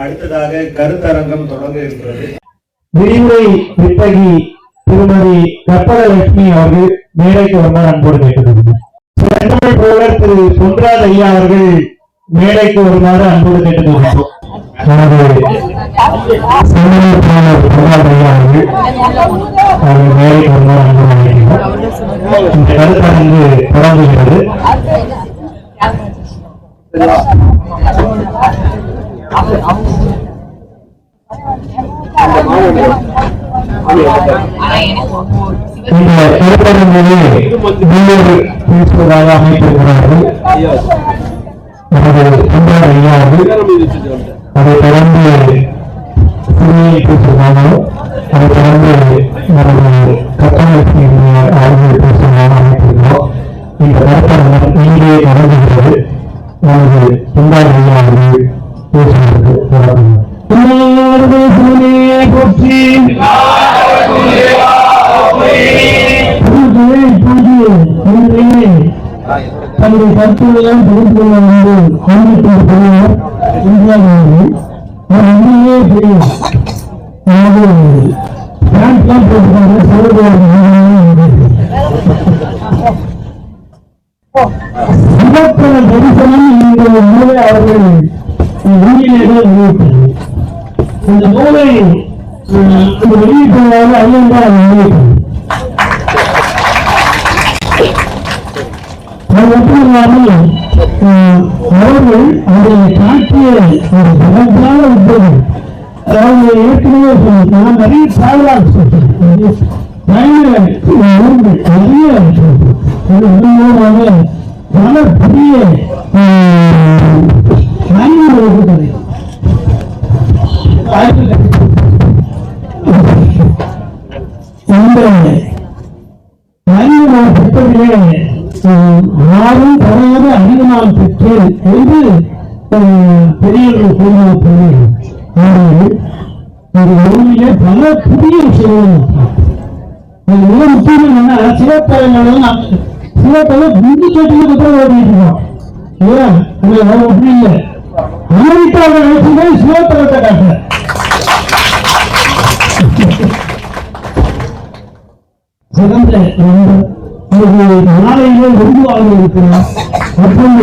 அடுத்ததாக கருத்தரங்கம் தொடங்க இருக்கிறது. விரிவுரை வித்தகி திருமதி கற்பகலட்சுமி அவர்கள் மேடைக்கு வருமாறு அன்போடு கேட்டுக்கொள்கிறேன். தோழர் திரு பொன்ராஜ் ஐயா அவர்கள் மேடைக்கு வருமாறு அன்போடு கேட்டுக்கொள்கிறோம். மேடைக்கு வருமாறு அன்போடு கேட்கிறோம். இந்த கருத்தரங்கு தொடங்குகிறது. இந்த கருத்தரங்கிலே பேசுவதாக அமைத்திருக்கிறார்கள் நமது பொன்ராஜ் ஐயா அவர்கள். அதை தொடர்ந்து சிறியை பேசுவதாகவும் அதை தொடர்ந்து நமது கற்பகலட்சுமி அவர்கள் பேசுவதாக அமைத்திருக்கிறோம். இந்த கருத்தரங்கம் இங்கே தொடங்குகிறது. நமது பொன்ராஜ் ஐயா அவர்கள் பேசுவதற்கு தொடங்குகிறார். தன்னுடைய கருத்துக்களையும் தெரிந்து கொள்ள இந்தியாவில் உண்மையே தெரியும். சிவப்பன தரிசனம் இந்த நூலை அவர்கள் வெளியிலேயே வெளியிட்டது. இந்த நூலை வெளியிட்டதாக ஐயங்கார் வெளியிட்டது. அது மட்டும் இல்லாமல் அவர்கள் அதை காட்டிய ஒரு சிறப்பான உத்தரவு. அதாவது ஏற்கனவே சொல்லியிருக்காங்க, நிறைய டிராவலாக சொல்லியிருக்காங்க, நிறைய பல புதிய நன்மைகள் இந்த நன்மை புத்தகத்திலே யாரும் தராத அறிவு நான் பெற்றேன் என்று பெரியவர்கள் கூறினார்கள். இந்த நூலிலே பல புதிய விஷயங்கள் மிக முக்கியம் என்னன்னா, சிவத்தலைவர்கள் சிவத்தலை முந்தி கேட்டு கூட ஓடிட்டு இருக்கோம் இல்லையா? அப்படி இல்லை, அமெரிக்காவில் நினைச்சுதான் சிவத்தலத்தை காட்டுற சிறந்த நாளையிலே உருவாக இருக்கிறார். மற்றும்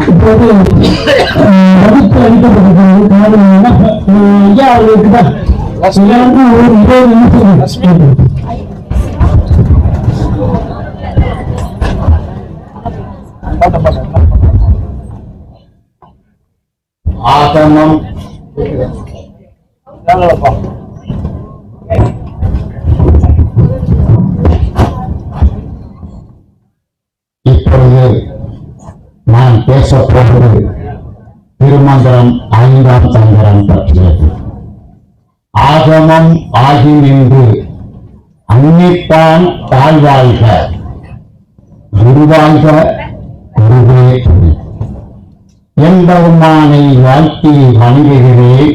இப்போது வகுப்பு அளிக்கப்பட்டிருக்கிறது. காரணம் ஐயா அவர்களுக்கு தான் ஒரு 20 நிமிஷம் ஆகமம் இப்பொழுது நான் பேசப்போவது திருமந்திரம் 5ஆம் தந்திரம் பற்றியது. ஆகமம் ஆகி நின்று அன்னிப்பான் தாழ்வாழ்க, குருவாழ்க குருவே என்பவமானை வாழ்த்தி வணங்குகிறேன்.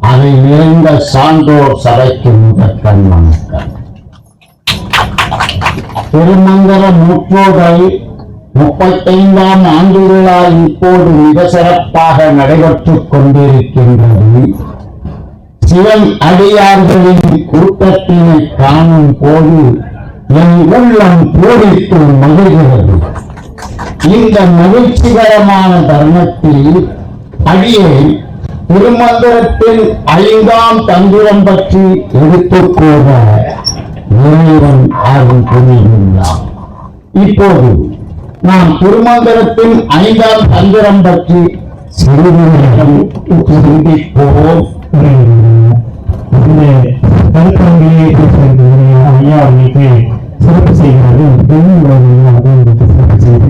அதை நிறைந்த சான்றோர் சபைக்கு முதற்கண் வணக்கம். திருமந்திர முற்றோதல் 35ஆம் ஆண்டு விழா இப்போது மிக சிறப்பாக நடைபெற்றுக் கொண்டிருக்கின்றது. சிவன் அடியார்களின் கூட்டத்தினை காணும் போது என் உள்ளம் பூரித்து மகிழ்கிறது. இந்த மகிழ்ச்சிகரமான தருணத்தில் அடியே திருமந்திரத்தின் 5ஆம் தந்திரம் பற்றி எடுத்துக் கூற இறைவன் ஆர்வம் புரிகின்றார். இப்போது நாம் திருமந்திரத்தின் 5ஆம் தந்திரம் பற்றி சிறிது நேரம் சிந்திப்போம். கருத்தரங்கிலே ஐயா அவர்களுக்கு சிறப்பு செய்கிறது. சிறப்பு செய்து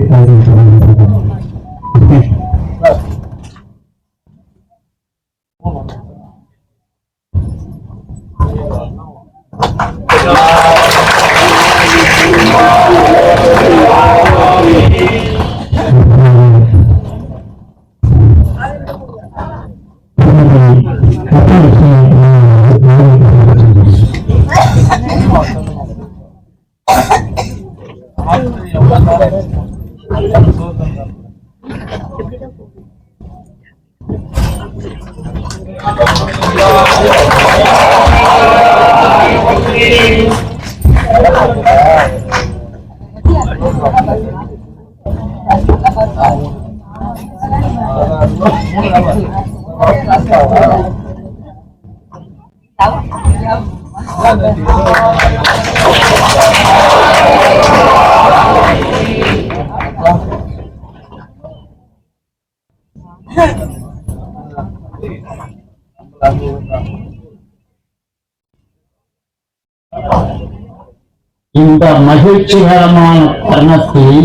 இந்த மகிழ்ச்சிகரமான தருணத்தில்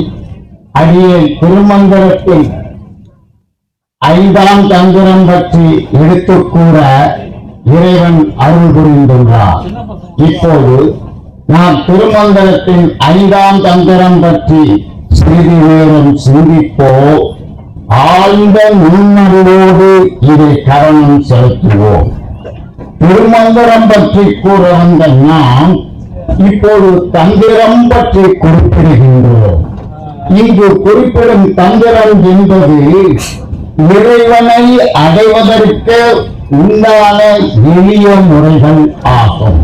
அடியே திருமந்திரத்தில் 5ஆம் தந்திரம் பற்றி எடுத்துக் கூற இறைவன் அருள் புரிந்துள்ளார். இப்போது நாம் திருமந்திரத்தின் 5ஆம் தந்திரம் பற்றி சிறிது நேரம் சிந்திப்போம். ஆழ்ந்த நுண்ணறிவோடு இதை கவனம் செலுத்துவோம். திருமந்திரம் பற்றி கூற வந்த நாம் இப்போது தந்திரம் பற்றி குறிப்பிடுகின்றோம். இங்கு குறிப்பிடும் தந்திரம் என்பது இறைவனை அடைவதற்கு உண்டான எளிய முறைகள் ஆகும்.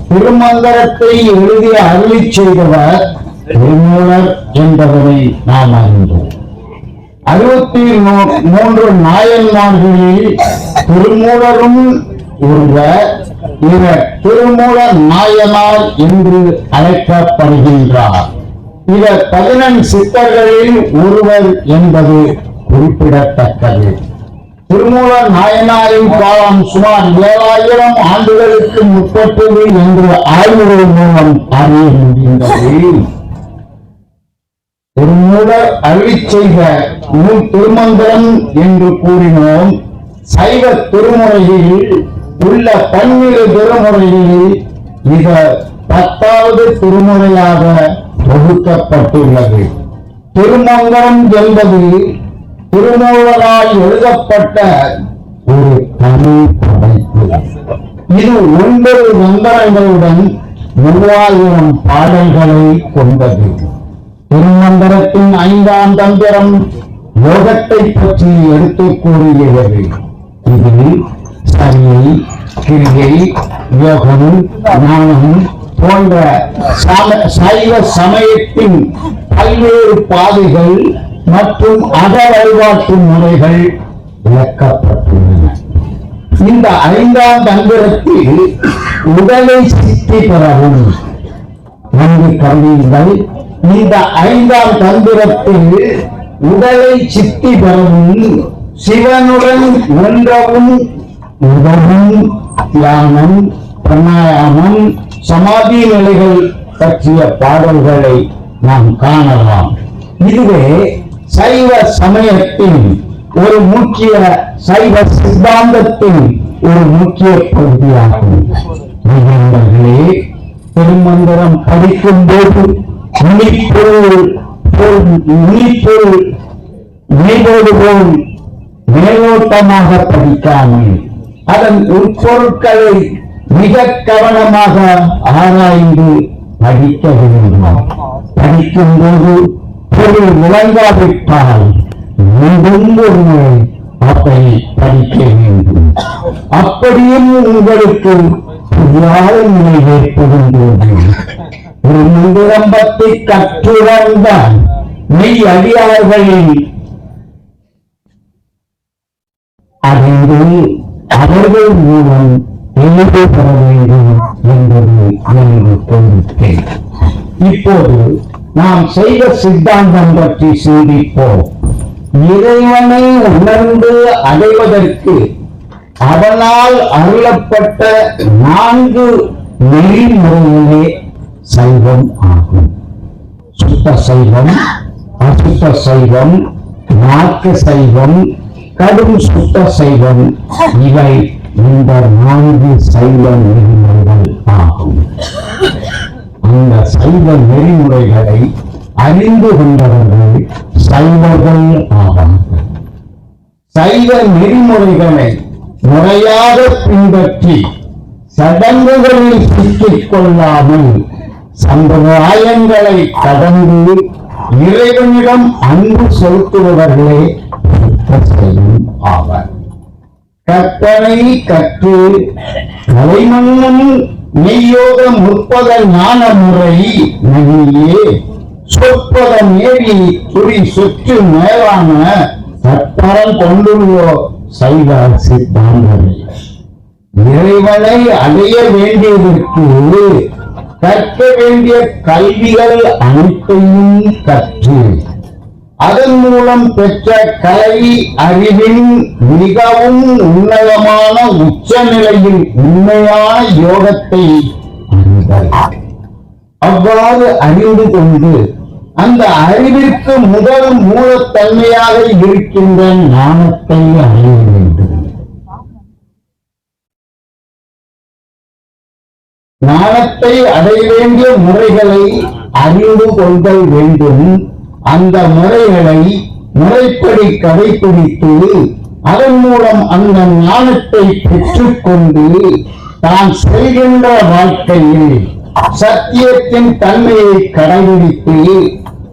திருமந்திரத்தை எழுதி அருளி செய்தவர் திருமூலர் என்பதனை நாம் அறிந்தோம். 63 நாயன்மார்களில் திருமூலரும் ஒருவர். இவர் திருமூல நாயனார் என்று அழைக்கப்படுகின்றார். இவர் 14 சித்தர்களில் ஒருவர் என்பது குறிப்பிடத்தக்கது. திருமூல நாயனாரின் காலம் சுமார் 7000 ஆண்டுகளுக்கு முற்பட்டது என்று ஆய்வுகள் மூலம் அறிய முடிகின்றது. திருமூலர் அருளி செய்த நூல் திருமந்திரம் என்று கூறினோம். சைவ திருமுறையில் உள்ள 12 திருமுறையில் இது 10வது திருமுறையாக தொகுக்கப்பட்டுள்ளது. திருமந்திரம் என்பது திருமூலரால் எழுதப்பட்ட ஒரு தமிழ் படைப்பு. இது 9 மந்திரங்களுடன் 3000 பாடல்களை கொண்டது. திருமந்திரத்தின் 5ஆம் தந்திரம் யோகத்தை பற்றி எடுத்துக் கூறுகிறது. இதில் சரியை, கிரியை, யோகம், ஞானம் போன்ற சைவ சமயத்தின் பல்வேறு பாதைகள் மற்றும் அக வழிபாட்டு முறைகள் விளக்கப்பட்டுள்ளன. இந்த 5ஆம் தந்திரத்தில் உடலை சித்தி பெறவும் கருவிகள். இந்த 5ஆம் தந்திரத்தில் உடலை சித்தி பெறவும் சிவனுடன் ஒன்றவும் உதவும் தியானம், பிராணாயாமம், சமாதி நிலைகள் பற்றிய பாடல்களை நாம் காணலாம். இதுவே சைவ சமயத்தின் ஒரு முக்கிய சைவ சித்தாந்தத்தின் ஒரு முக்கிய பகுதியாகும். திருமந்திரம் படிக்கும் போது மெய்போடு போல் மேலோட்டமாக படிக்காமல் அதன் உட்பொருட்களை மிக கவனமாக ஆராய்ந்து படிக்க வேண்டும். படிக்கும் போது பொருள் விளங்காவிட்டால் மீண்டும் ஒரு முறை அதை படிக்க வேண்டும். அப்படியும் உங்களுக்கு புரியாத நிலை ஏற்படும் போது ஒரு மந்திரம் பற்றி கற்றுணர்ந்த மெய் அடியார்களில் அறிந்து அவர்கள் மூலம் தெளிவு பெற வேண்டும் என்பது எனது கோரிக்கை. இப்போது நாம் செய்த சித்தாந்தம் பற்றி சிந்திப்போம். இறைவனை உணர்ந்து அடைவதற்கு அவனால் அருளப்பட்ட 4 நெறிமுறைகளே சைவம் ஆகும். சுத்த சைவம், அசுத்த சைவம், மார்க்க சைவம், கடும் சுத்த சைவம், இவை இந்த 4 சைவ நெறிமுறைகள் ஆகும். அந்த சைவ நெறிமுறைகளை அறிந்து கொண்டவர்கள் சைவர்கள் ஆவார்கள். சைவ நெறிமுறைகளை முறையாக பின்பற்றி சடங்குகளில் சிக்கிக் கொள்ளாமல் சம்பிரதாயங்களை கடந்து இறைவனிடம் அன்பு செலுத்துபவர்களே சுத்தசைவம் ஆவார். கற்பனை கற்று கலைமன்னன் மெய்யோக முற்பத ஞான முறை நகியே சொற்பத மேவி துரி சுற்று மேலான சற்பரம் கொண்டுள்ளோ சைவ சித்தாந்தங்கள். இறைவனை அடைய வேண்டியதற்கு கற்க வேண்டிய கல்விகள் அனைத்தையும் கற்று அதன் மூலம் பெற்ற கல்வி அறிவின் மிகவும் உன்னதமான உச்ச நிலையில் உண்மையான யோகத்தை அறிதல். அவ்வாறு அறிந்து கொண்டு அந்த அறிவிற்கு முதல் மூலத்தன்மையாக இருக்கின்ற ஞானத்தை அறிய வேண்டும். ஞானத்தை அடைய வேண்டிய முறைகளை அறிந்து கொண்டல் வேண்டும். அந்த முறைகளை முறைப்படி கடைபிடித்து அதன் மூலம் அந்த ஞானத்தை பெற்றுக்கொண்டு தான் செல்கின்ற வாழ்க்கையில் சத்தியத்தின் தன்மையை கடைபிடித்து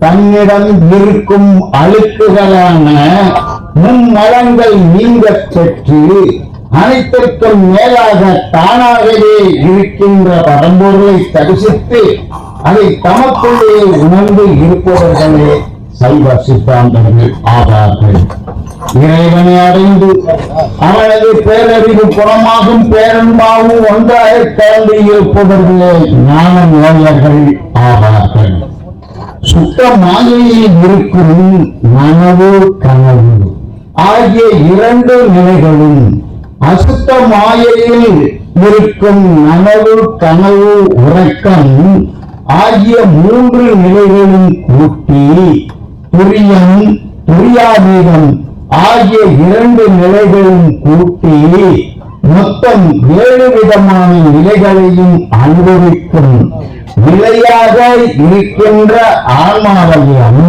தன்னிடம் இருக்கும் அழுக்குகளான முன்மலங்கள் நீங்க பெற்று அனைத்திற்கும் மேலாக தானாகவே இருக்கின்ற பரம்பொருளை தரிசித்து அதை தமக்குள்ளே உணர்ந்து இருப்பவர்களே சைவ சித்தாந்தங்கள் ஆவார்கள். இறைவனை அடைந்து அவனது பேரறிவு புறமாகும் பேரன்பாவும் ஒன்றாக கலந்து இருப்பவர்களே ஞான நோயர்கள் ஆவார்கள். சுத்த மாயையில் இருக்கும் நனவு கனவு ஆகிய இரண்டு நிலைகளும் அசுத்த மாயையில் இருக்கும் நனவு கனவு உறக்கம் ஆகிய மூன்று நிலைகளும் கூட்டி துரியம் துரியாதீதம் ஆகிய இரண்டு நிலைகளும் கூட்டி மொத்தம் 7 விதமான நிலைகளையும் அனுபவிக்கும் நிலையாக இருக்கின்ற ஆன்மாவையும்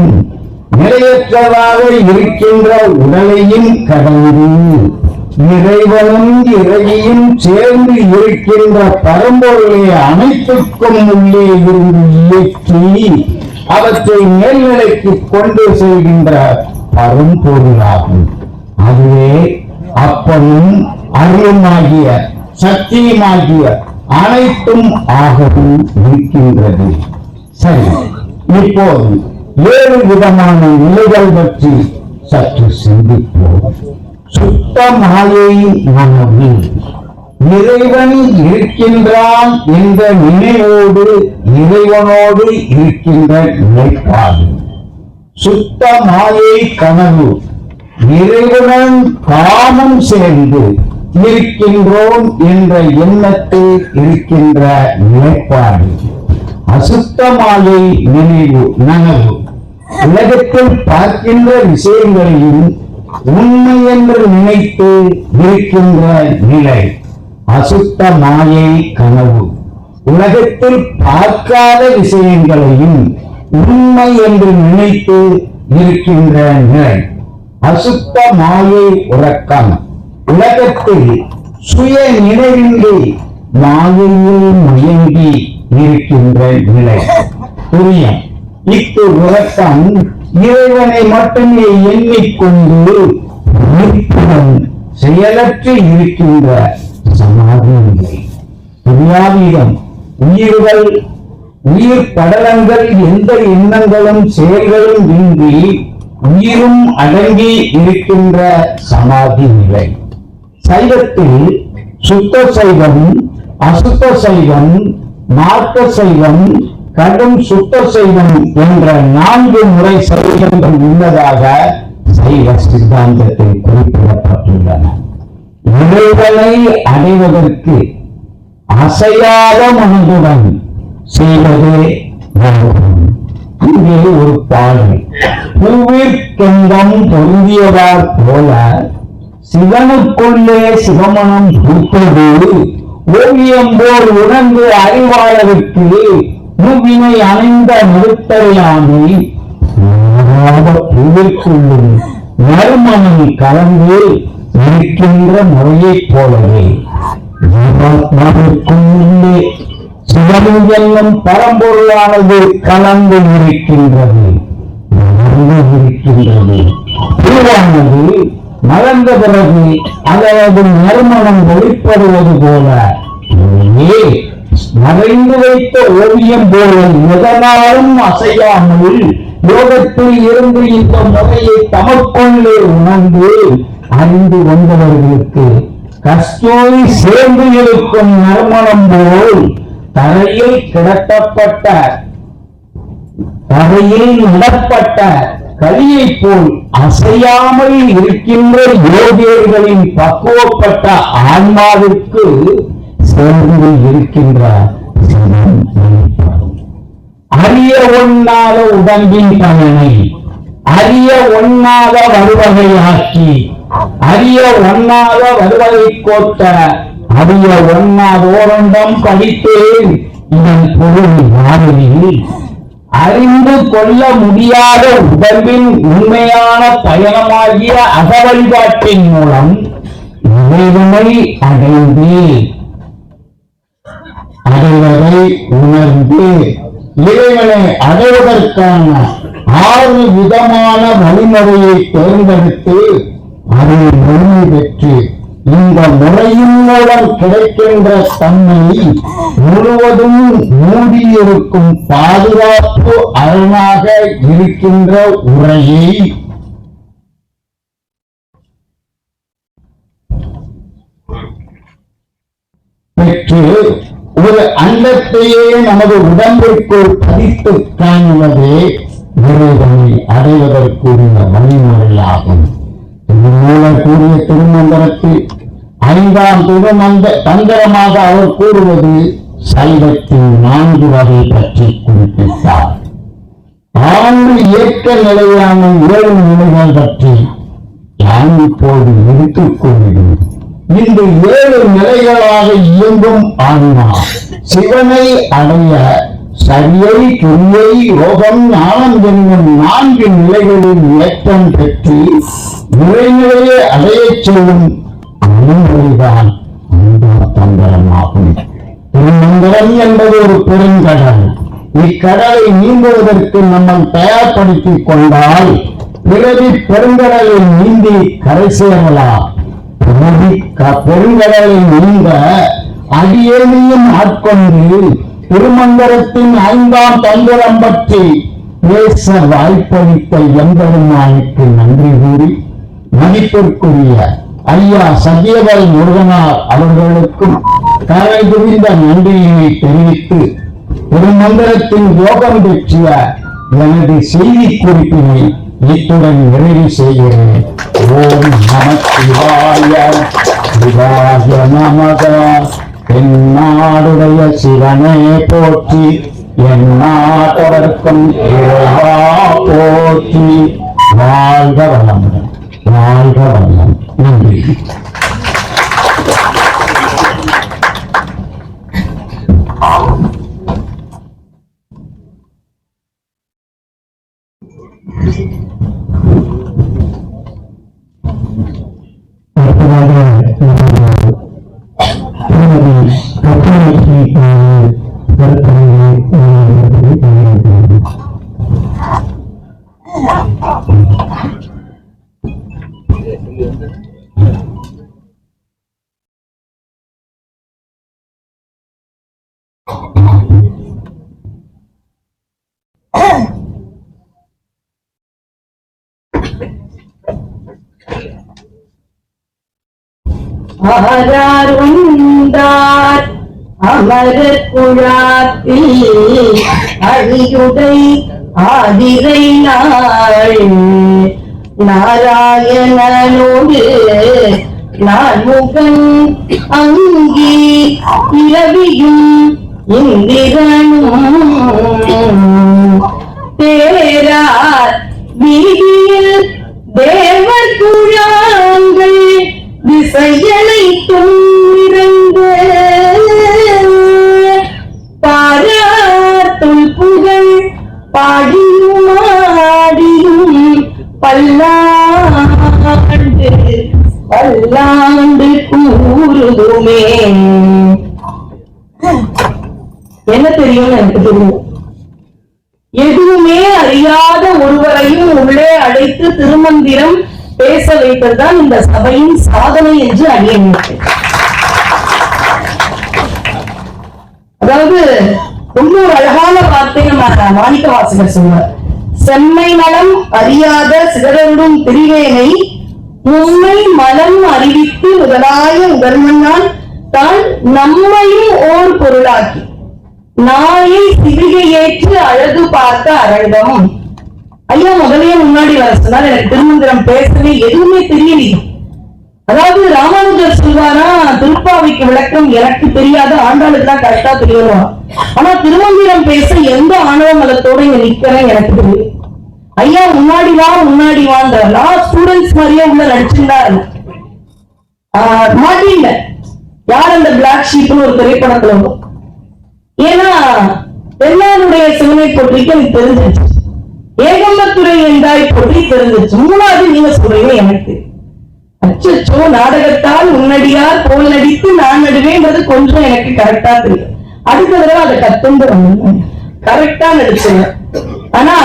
நிலையற்றதாக இருக்கின்ற உடலையும் கடந்து இறைவனும் இறையும் சேர்ந்து இருக்கின்ற பரம்பொருளை அனைத்துக்கும் உள்ளே இருந்து இயக்கி அவற்றை மேல்நிலைக்கு கொண்டு செல்கின்ற பரம்பொருளாகும். அதுவே அப்பனும் அருளுமாகிய சக்தியுமாகிய அனைத்தும் ஆகவும் இருக்கின்றது. சரி, இப்போது 7 விதமான நிலைகள் பற்றி சற்று சிந்திப்போம். சுத்த மாயை மனது இறைவன் இருக்கின்றான் என்ற நினைவோடு இறைவனோடு இருக்கின்ற நிலைப்பாடு. சுத்த மாயை கனவு இறைவனுடன் காமம் சேர்ந்து இருக்கின்றோம் என்ற எண்ணத்தில் இருக்கின்ற நிலைப்பாடு. அசுத்த மாயை நினைவு நனவு உலகத்தில் பார்க்கின்ற விஷயங்களையும் உண்மை என்று நினைத்து இருக்கின்ற நிலை. அசுத்த மாயை கனவு உலகத்தில் பார்க்காத விஷயங்களையும் உண்மை என்று நினைத்து இருக்கின்ற நிலை. அசுத்த மாயை உறக்கம் உலகத்தில் சுய நினைவின்றி மாயையில் மயங்கி இருக்கின்ற நிலை. புரியும் இக்கு உறக்கம் இறைவனை மட்டுமே எண்ணிக்கொண்டு செயலற்று இருக்கின்ற சமாதி நிலை. புரியாதீதம் உயிர்கள் உயிர் படலங்கள் எந்த எண்ணங்களும் செயல்களும் இன்றி உயிரும் அடங்கி இருக்கின்ற சமாதி நிலை. சைவத்தில் சுத்த சைவம், அசுத்த சைவம், மார்க்க சைவம், கடும் சுத்த சைவம் என்ற 4 முறை சைவங்கள் உள்ளதாக சைவ சித்தாந்தத்தில் குறிப்பிடப்பட்டுள்ளன. இறைவனை அடைவதற்கு அசையாத மனதுடன் செய்வதே யோகம். இங்கே ஒரு பாடல். பூவிற்கெங்கம் பொருந்தியதால் போல சிவனுக்குள்ளே சிவமனம் பூத்தது ஓவியம் போல் உணர்ந்து அறிவாளருக்கு மூவினை அணிந்த நிறுத்தலாமே பூவிற்குள்ளும் நறுமணம் கலந்து இருக்கின்ற முறையைப் போலவே ஜீவாத்மாவிற்கும் உள்ளே சிவம் என்னும் பரம்பொருளானது கலந்து இருக்கின்றது. பூவானது மலர்ந்த பிறகு அதனது நறுமணம் வெளிப்படுவது போல மறைந்து வைத்த ஓவியம் போல எதனாலும் அசையாமல் யோகத்தில் இருந்து இந்த முறையை தமக்குள்ளே உணர்ந்து அறிந்து வந்தவர்களுக்கு கஸ்தூரி சேர்ந்து இருக்கும் நறுமணம் போல் தரையில் நடப்பட்ட கலியை போல் அசையாமல் இருக்கின்ற யோகியர்களின் பக்குவப்பட்ட ஆன்மாவிற்கு சேர்ந்து இருக்கின்ற அறிய ஒண்ணாத உடம்பின் பயனை அறிய ஒண்ணாத வருவகையாக்கி அறிய ஒண்ணாத வருவகை கோட்ட அறிய ஒண்ணாதோரண்டம் படித்தேன் இதன் பொருள் யாரெனில் அறிந்து கொள்ள முடியாத உடம்பின் உண்மையான பயணமாகிய அகவழிபாட்டின் மூலம் இறைவனை அடைவதை உணர்ந்து இறைவனை அடைவதற்கான 6 விதமான வழிமுறையை தேர்ந்தெடுத்து அதை முழுமை பெற்று இந்த முறையின் மூலம் கிடைக்கின்ற தன்மை முழுவதும் மூடியிருக்கும் பாதுகாப்பு அரணாக இருக்கின்ற உரையை பெற்று ஒரு அண்டத்தையே நமது உடம்பிற்குள் பதித்து காணுவதே இறைவனை அடைவதற்குரிய வழிமுறையாகும். கூறிய திருமந்திரத்தில் 5ஆம் தந்திரமாக அவர் கூறுவது சைவத்தின் 4 வகை பற்றி குறிப்பிட்டார். 6 இயக்க நிலையான 7 நிலைகள் பற்றி நான் இப்போது எடுத்துக் கொள்கிறேன். இந்த 7 நிலைகளாக இயங்கும் ஆன்மா சிவனை அடைய சரியை, கிரியை, யோகம், ஞானம் என்னும் 4 நிலைகளில் ஏற்றம் பெற்று நிறைநிலையை அடையச் செய்யும் அணுமொழிதான் தந்திரமாகும். திருமந்திரம் என்பது ஒரு பெருங்கடல். இக்கடலை நீந்துவதற்கு நம்மை தயார்படுத்திக் கொண்டால் பிறவி பெருங்கடலை நீந்தி கரை சேரலாம். பெருங்கடலை நீந்த அடியேனையும் ஆட்கொண்டு திருமந்திரத்தின் 5ஆம் தந்திரம் பற்றி பேச வாய்ப்பளித்த எம்பெருமானுக்கு நன்றி கூறி மதிப்பிற்குரிய ஐயா சத்தியவேல் முருகனார் அவர்களுக்கும் கரை புரிந்த நன்றியினை தெரிவித்து திருமந்திரத்தின் யோகம் பெற்றிய எனது செய்தி குறிப்பினை இத்துடன் நிறைவு செய்கிறேன். ஓம் நம சிவாய சிவாய நமக. தென்னாடுடைய சிவனே போற்றி, எந்நாட்டவர்க்கும் இறைவா போற்றி. வாழ்க வளமுடன், வாழ்க வளம். நன்றி. ஆரார் உண்டார் அமரர் குழாத்தில் அழியுடை ஆதிரை நாள் நாராயணனோடு நான்முகன் அங்கி இரவியும் இந்திரனும் தேரார் வீதியில் தேவர் குழாங்கள் திசையனைத்தும் இறந்து பாராத்துள் புகழ் பாடியும் ஆடியும் பல்லாண்டு கூறுதுமே. எனக்கு தெரியும். எதுவுமே அறியாத ஒருவரையும் உள்ளே அழைத்து திருமந்திரம் பேச வைத்ததுதான் இந்த சபையின் சாதனை என்று அறியப்பட்டது. அதாவது இன்னொரு அழகான வார்த்தை நம்ம மாணிக்க வாசகர் சொல்வார், செம்மை நலம் அறியாத சிதறரும் திரிவேனை உண்மை மலம் அறிவித்து முதலாய உடல்மண்ணால் தான் நம்மையும் ஓர் பொருளாக்கி நாயை சிவிகை ஏற்று அழகு பார்த்த அரங்கம். ஐயா முதலே முன்னாடி வர சொன்னார், எனக்கு திருமந்திரம் பேசவே எதுவுமே தெரியலையே. அதாவது ராமானுஜர் சொல்வாரா, திருப்பாவைக்கு விளக்கம் எனக்கு தெரியாத, ஆண்டாளுக்கு தான் கரெக்டா தெரியணும். ஆனா திருமந்திரம் பேச எந்த ஆணவ மலத்தோட இங்க நிக்கிறேன் எனக்கு தெரியும். ஐயா முன்னாடி வான்ற ஸ்டூடெண்ட்ஸ் மாதிரியே உள்ள நடிச்சிருந்தாரு. மாட்டீங்க யார் அந்த பிளாக் ஷீப்னு ஒரு திரைப்படத்துல வரும். ஏன்னா தென்னாருடைய சிவனை போட்டிக்கு எனக்கு தெரிஞ்சிருச்சு, ஏகம்பத்துறை என்றாய் போட்டி தெரிஞ்சிருச்சு. மூணாவது நீங்க சொல்றீங்க எனக்கு அச்சோ நாடகத்தால் உன்னடியார் போல் நடித்து நான் நடுவேன்றது கொஞ்சம் எனக்கு கரெக்டா தெரியும். அடுத்த தடவை அதை கத்துண்டு கரெக்டா நடிச்சுங்க. ஆனா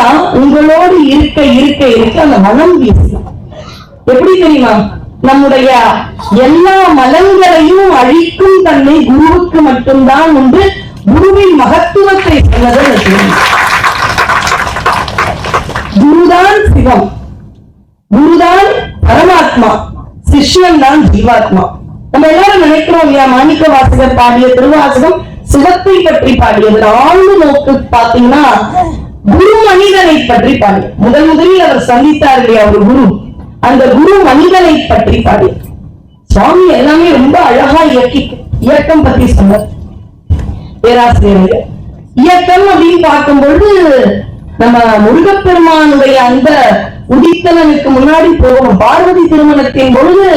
உங்களோடு இருக்க இருக்க இருக்க அந்த மனம் வீசும். எப்படி தெரியுமா, நம்முடைய எல்லா மலங்களையும் அழிக்கும் தன்மை குருவுக்கு மட்டும்தான் உண்டு. குருவின் மகத்துவத்தை சொன்னது குருதான் சிவம், குருதான் பரமாத்மா, சிஷ்யன் தான் ஜீவாத்மா. நம்ம எல்லாரும் நினைக்கிறோம் இல்லையா, மாணிக்க வாசகர் பாடிய திருவாசகம் சிவத்தை பற்றி பாடியது. ஆழ்ந்து நோக்கு பாத்தீங்கன்னா குரு மனிதனை பற்றி பாடிய முதலில் அவர் சந்தித்தார் இல்லையா ஒரு குரு, அந்த குரு மனிதனை பற்றி பாடிய சுவாமி எல்லாமே ரொம்ப அழகா இயக்கம் பத்தி சொன்னார். பேராசிரியர் இயக்கம் அப்படின்னு பார்க்கும்பொழுது நம்ம முருகப்பெருமானுடைய அந்த உதித்தலனுக்கு முன்னாடி போகணும். பார்வதி திருமணத்தின் பொழுது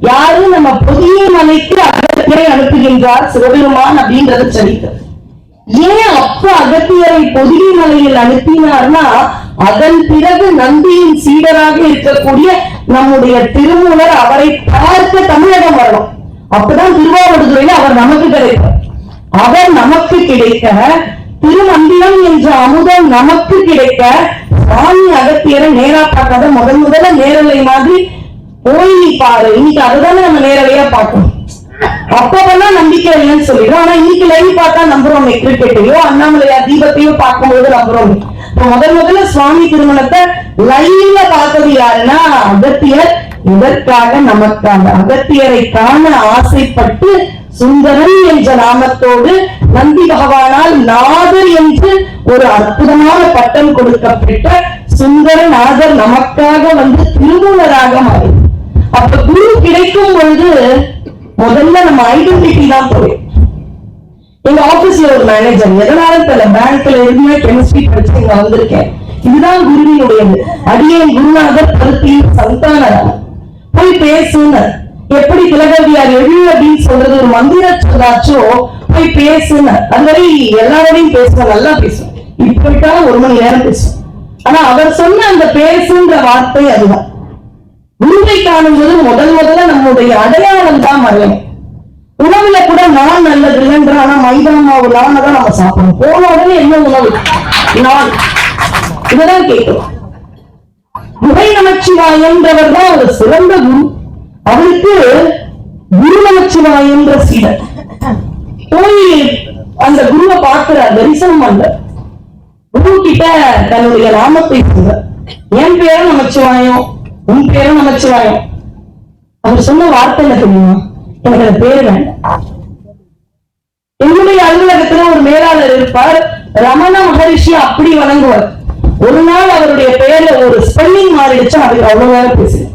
யாரும் நம்ம புதிய மலைக்கு அகத்தியரை அனுப்புகின்றார் சிவபெருமான் அப்படின்றது சரித்திரம். ஏன் அப்ப அகத்தியரை பொதிகை மலையில் அனுப்பினார்னா, அதன் பிறகு நந்தியின் சீடராக இருக்கக்கூடிய நம்முடைய திருமூலர் அவரை பார்க்க தமிழகம் வரணும். அப்பதான் திருவாவடுதுறையில அவர் நமக்கு கிடைப்பார். அவர் நமக்கு கிடைக்க, திருமந்திரம் என்ற அமுதம் நமக்கு கிடைக்க, சுவாமி அகத்தியரை நேரா பார்க்காத முதல்ல நேரலை மாதிரி போய் பாரு. இன்னைக்கு அதுதானே நம்ம நேரலையா பார்க்கணும். அப்பதான் நம்பிக்கை இல்லைன்னு சொல்லிடும். ஆனா இன்னைக்கு லைவ் பார்த்தா நம்புறோம், கிரிக்கெட்டையோ அண்ணாமலையா தீபத்தையோ பார்க்கும்போது நம்புறோம். முதல்ல சுவாமி திருமணத்தை லைவ்ல பார்த்தது யாருன்னா அகத்தியர். இதற்காக நமக்காக அகத்தியரை காண ஆசைப்பட்டு சுந்தரன் என்ற நாமத்தோடு நந்தி பகவானால் நாதர் என்று ஒரு அற்புதமான பட்டம் கொடுக்கப்பட்ட சுந்தர நாதர் நமக்காக வந்து திருமூலராக மாறி. அப்ப குரு கிடைக்கும் பொழுது முதல்ல நம்ம ஐடென்டிட்டி தான் போய். எங்க ஆபீஸ்ல ஒரு மேனேஜர் எதனால தெரியல, பேங்க்ல இருந்து கெமிஸ்ட்ரி படிச்சு இங்க வந்திருக்கேன், இதுதான் குருவினுடையது, அடியேன் குருநாதர் கருத்தின் சந்தானம் போய் பேசுங்க. எப்படி திலகவியார் எழு அப்படின்னு சொல்றது ஒரு மந்திர சொல்லாச்சோ போய் பேசுங்க. அது மாதிரி எல்லாரோடையும் பேசுவேன், நல்லா பேசுவேன். இப்படிட்டா 1 மணி நேரம் பேசுவேன். ஆனா அவர் சொன்ன அந்த பேசுன்ற வார்த்தை அதுதான். குருவை காணும்போது முதல்ல நம்முடைய அடையாளம் தான் மறையும். உணவுல கூட நான் நல்லது இல்லைன்ற, ஆனா மைதா மாவு நான் தான் நம்ம சாப்பிடணும். போன உடனே என்ன உணவு நான் இததான் கேட்கிறோம். குகை நமச்சிவாயன்றவர் தான் ஒரு சிறந்த குரு. அவருக்கு குரு நமச்சிவாயன்ற சீடர் போய் அந்த குருவை பார்க்கிறார், தரிசனம் பண்ண குரு கிட்ட தன்னுடைய நாமத்தை சொல்ற, என் பேரும் நமச்சிவாயம், உன் பேரும் நமச்சிவாயம். அவர் சொன்ன வார்த்தை என்ன தெரியுமா, எனக்கு அந்த பேரு வேண்டாம். என்னுடைய அலுவலகத்துல ஒரு மேலாளர் இருப்பார், ரமண மகரிஷி அப்படி வணங்குவார். ஒரு நாள் அவருடைய பெயர்ல ஒரு ஸ்பெல்லிங் மாறிடுச்சு, அதுக்கு அவ்வளவு நேரம் பேசுறேன்.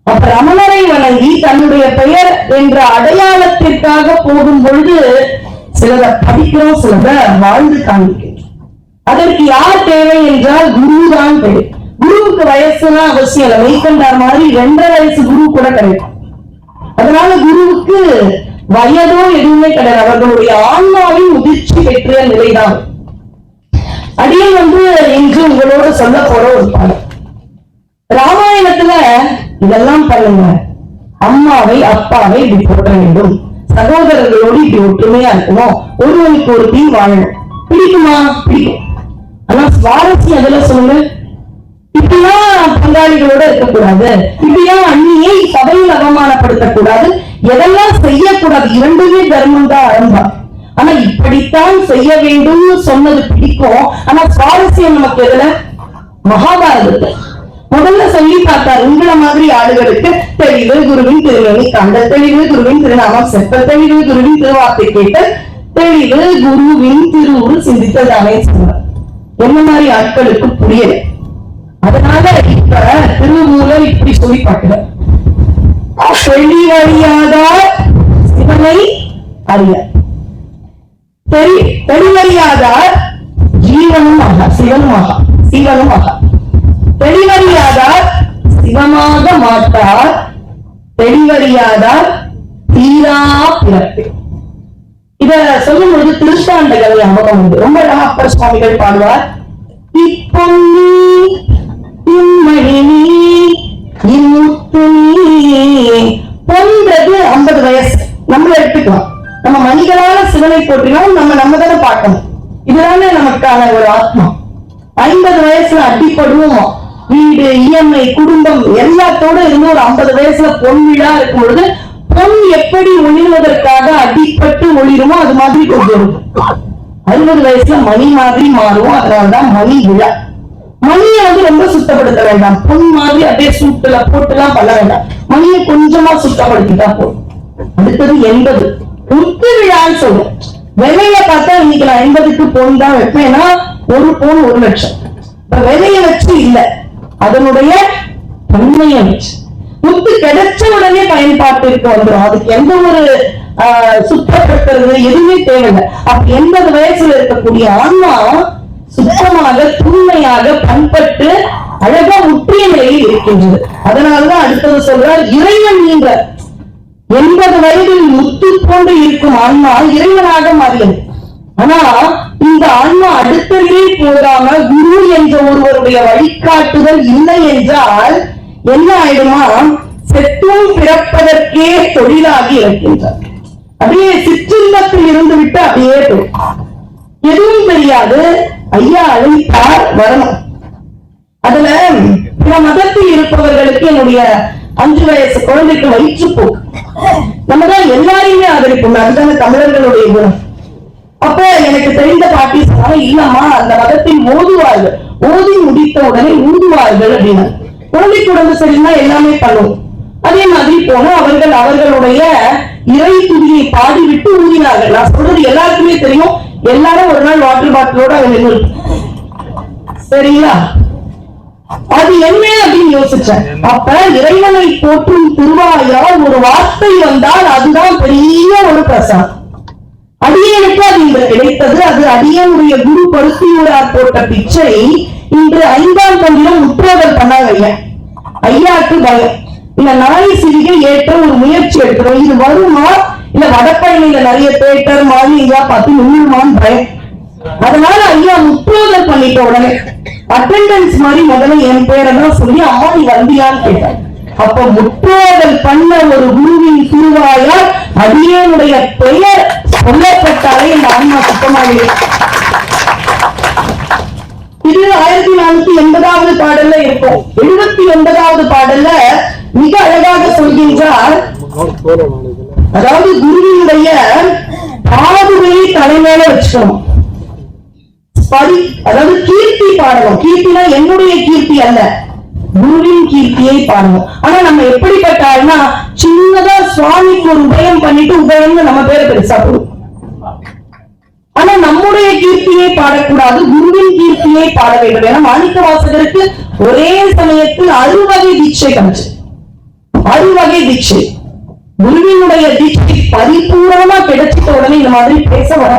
அப்ப ரமணரை வணங்கி தன்னுடைய பெயர் என்ற அடையாளத்திற்காக போகும் பொழுது சிலதை படிக்கிறோம், சிலதை வாழ்ந்து காண்பிக்கிறோம். அதற்கு யார் தேவை என்றால் குருதான் தேவை. குருவுக்கு வயசுனா அவசியம் இல்லை, மெய்கண்டார் மாதிரி 2.5 வயசு குரு கூட கிடைக்கும். அதனால குருவுக்கு வயதோ எதுவுமே கிடையாது, அவர்களுடைய ஆன்மாவின் முதிர்ச்சி பெற்ற நிலைதான். அடியே இன்று உங்களோடு சொல்ல போற ஒரு பாடம். ராமாயணத்துல இதெல்லாம் பண்ணுங்க, அம்மாவை அப்பாவை இப்படி போட வேண்டும், சகோதரர்களோடு இப்படி ஒற்றுமையா இருக்கணும், ஒருவனுக்கு ஒரு தீ வாழணும். பிடிக்குமா? பிடிக்கும். ஆனா சுவாரஸ்யம் அதெல்லாம் சொல்லுங்க. இப்படிலாம் பங்காளிகளோட இருக்கக்கூடாது, இப்படிலாம் அண்ணியை சபையில் அவமானப்படுத்தக்கூடாது, எதெல்லாம் செய்யக்கூடாது. இரண்டுமே தர்மம் தான் ஆரம்பம். ஆனா இப்படித்தான் செய்ய வேண்டும்னு சொன்னது பிடிக்கும். ஆனா சுவாரஸ்யம் நமக்கு எதுல? மகாபாரதத்தை முதல்ல சொல்லி பார்த்தார். உங்களை மாதிரி ஆளுகளுக்கு தெளிவு குருவின் திருமணி கண்ட தெளிவு, குருவின் திருநாமம் செப்ப தெளிவு, குருவின் திருவார்த்தை கேட்ட தெளிவு, குருவின் திருவுரு சிந்தித்ததானே சொன்னார். என்ன மாதிரி ஆட்களுக்கு புரியல. அதனால இப்ப திருமூலர் இப்படி சொல்லி பார்க்கிற, தெளிவறியாதார் சிவனை அறிய, தெளிவறியாதார் ஜீவனும் ஆகா, சிவனும் ஆகா, சிவனும் ஆகா. தெளிவறியாதார் சிவமாக மாட்டார், தெளிவறியாதார் தீரா பிறப்பு. இத சொல்லும் பொழுது திருஷ்டாண்டகள் ஞாபகம் உண்டு. ரொம்ப அழகா அப்பர் சுவாமிகள் பாடுவார். இப்பொன்னி இம்மணி இம்முத்து பொன்றது 50 வயசு நம்மள எடுத்துக்கலாம். நம்ம மனிதனால சிவனை போற்றினாலும் நம்ம தானே பார்க்கணும். இதுதானே நமக்கான ஒரு ஆத்மா. 50 வயசுல அடிப்படுவோம். வீடு, இஎம்ஐ, குடும்பம் எல்லாத்தோட இருந்து ஒரு 50 வயசுல பொன் விழா இருக்கும் பொழுது பொன் எப்படி ஒளிர்வதற்காக அடிப்பட்டு ஒளிருமோ அது மாதிரி கொஞ்சம் 60 வயசுல மணி மாதிரி மாறும். அதனாலதான் மணி விழா. மணியை ரொம்ப சுத்தப்படுத்த வேண்டாம். பொன் மாதிரி அப்படியே சூட்டுல போட்டுலாம் பண்ண வேண்டாம். மணியை கொஞ்சமா சுத்தப்படுத்திட்டா போதும். அடுத்தது 80 முத்து விழான்னு சொல்லும். விலைய பார்த்தா இன்னைக்கு நான் 80க்கு பொன் தான் வைப்பேன்னா ஒரு பொன் 1 லட்சம். விலைய வச்சு இல்ல, அதனுடைய தன்மையை வச்சு. முத்து கிடைச்ச உடனே பயன்பாட்டிற்கு வந்துடும். அதுக்கு எந்த ஒரு சுத்தப்படுத்துறது எதுவுமே தேவையில்லை. அப்ப 80 வயசுல இருக்கக்கூடிய ஆன்மா சுத்தமாக தூய்மையாக பண்பட்டு அழகா முற்றிய நிலையில் இருக்கின்றது. அதனாலதான் அடுத்தது சொல்றார், இறைவன் நீங்க 80 வயதில் முத்து போன்று இருக்கும் ஆன்மா இறைவனாக மாறியது. ஆனா இந்த ஆன்மா அடுத்த நிலை போகாம குரு என்ற ஒருவருடைய வழிகாட்டுதல் இல்லை என்றால் என்ன ஆயிடுமா? செத்தும் பிறப்பதற்கே தொழிலாகி இருக்கின்றார். அப்படியே சிற்றின்பத்தில் இருந்து விட்டு அப்படியே எதுவும் தெரியாது. ஐயா அழைத்தார் வரணும். அதுல பிற மதத்தில் இருப்பவர்களுக்கு என்னுடைய 5 வயசு குழந்தைக்கு வயிற்றுப்போக்கு. நம்ம தான் எல்லாரையுமே ஆதரிப்போம். அதுதான தமிழர்களுடைய குணம். அப்ப எனக்கு தெரிந்த பாட்டி சொன்னாங்க, இல்லம்மா அந்த மதத்தில் ஓதுவார்கள், ஓதி முடித்த உடனே ஊதுவார்கள் அப்படின்னா குழந்தைக்கு உடம்பு சரின்னா எல்லாமே பண்ணுவோம். அதே மாதிரி போன அவர்களுடைய இறை துதியை பாடிவிட்டு ஊதினார்கள். நான் சொல்றது எல்லாருக்குமே தெரியும். எல்லாரும் ஒரு நாள் வாட்டர் பாட்டிலோட அவங்க சரிங்களா? அது என்ன அப்படின்னு யோசிச்சேன். அப்ப இறைவனை போற்றும் திருவாயால் ஒரு வார்த்தை வந்தால் அதுதான் பெரிய ஒரு பிரசாதம். அடியனுக்கு அது இன்று கிடைத்தது. அது அடியனுடைய குரு பருத்தியூரார் போட்ட பிச்சை. இன்று 5ஆம் பந்திலும் முற்றோதல் பண்ணாங்க. ஐயாக்கு பயம். இல்ல நாய் சிறிகை ஏற்ற ஒரு முயற்சி எடுக்கிறோம். இது வருமா இல்ல வடப்பழனியில நிறைய தேட்டர் மாதிரி இதெல்லாம் பார்த்து நின்றுமான்னு பயம். அதனால ஐயா முற்றோதல் பண்ணிட்ட உடனே அட்டெண்டன்ஸ் மாதிரி முதல்ல என் பேரெல்லாம் சொல்லி அம்மா நீ வந்தியான்னு கேட்டார். அப்ப முற்றோதல் பண்ண ஒரு குருவின் திருவாயால் அடியனுடைய பெயர் சொல்லப்பட்டாலே இந்த ஆன்மா சுத்தமாக. இது 1480வது பாடல்ல இருக்கும். 79வது பாடல்ல மிக அழகாக சொல்கின்றார். அதாவது குருவினுடைய பாதுகையை தலைமையில வச்சுக்கணும். அதாவது கீர்த்தி பாடணும். கீர்த்தினா என்னுடைய கீர்த்தி அல்ல, குருவின் கீர்த்தியை பாடணும். ஆனா நம்ம எப்படிப்பட்ட ஆள்னா சின்னதா சுவாமிக்கு ஒரு உபயம் பண்ணிட்டு உபயம்னு நம்ம பேரை பெருசா போடும். ஆனா நம்முடைய கீர்த்தியை பாடக்கூடாது, குருவின் கீர்த்தியை பாட வேண்டும். ஏன்னா மாணிக்க வாசகருக்கு ஒரே சமயத்தில் 6 வகை தீட்சை கிடைச்சு. 6 வகை தீட்சை. குருவினுடைய தீட்சை பரிபூர்ணமா கிடைச்சிட்ட உடனே இந்த மாதிரி பேச வர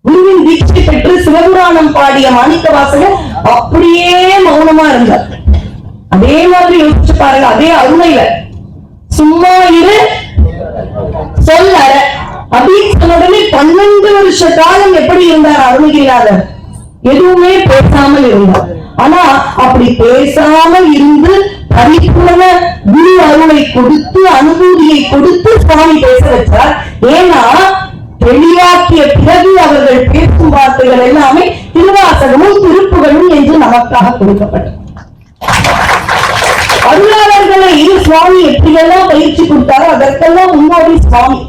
குருவின் தீட்சை பெற்று சிவபுராணம் பாடிய மாணிக்க வாசகர் அப்படியே மௌனமா இருந்தார். அதே மாதிரி யோசிச்சு பாருங்க. அதே அருணையில சும்மா இரு சொல்ல அப்படின்னு சொன்ன உடனே 12 வருஷ காலம் எப்படி இருந்தார் அருணகிரிநாதர்? எதுவுமே பேசாமல் இருந்தார். ஆனா அப்படி பேசாமல் இருந்து பரிபூர்ண குரு அருளை கொடுத்து அனுபூதியை கொடுத்து சுவாமி பேச வச்சார். ஏன்னா தெளிவாக்கிய பிறகு அவர்கள் பேசும் வார்த்தைகள் எல்லாமே திருவாசகமும் திருப்புகளும் என்று நமக்காக கொடுக்கப்பட்டது. அருளாளர்களை சுவாமி எப்படியெல்லாம் பயிற்சி கொடுத்தாரோ அதற்கெல்லாம் முன்னோடி சுவாமி.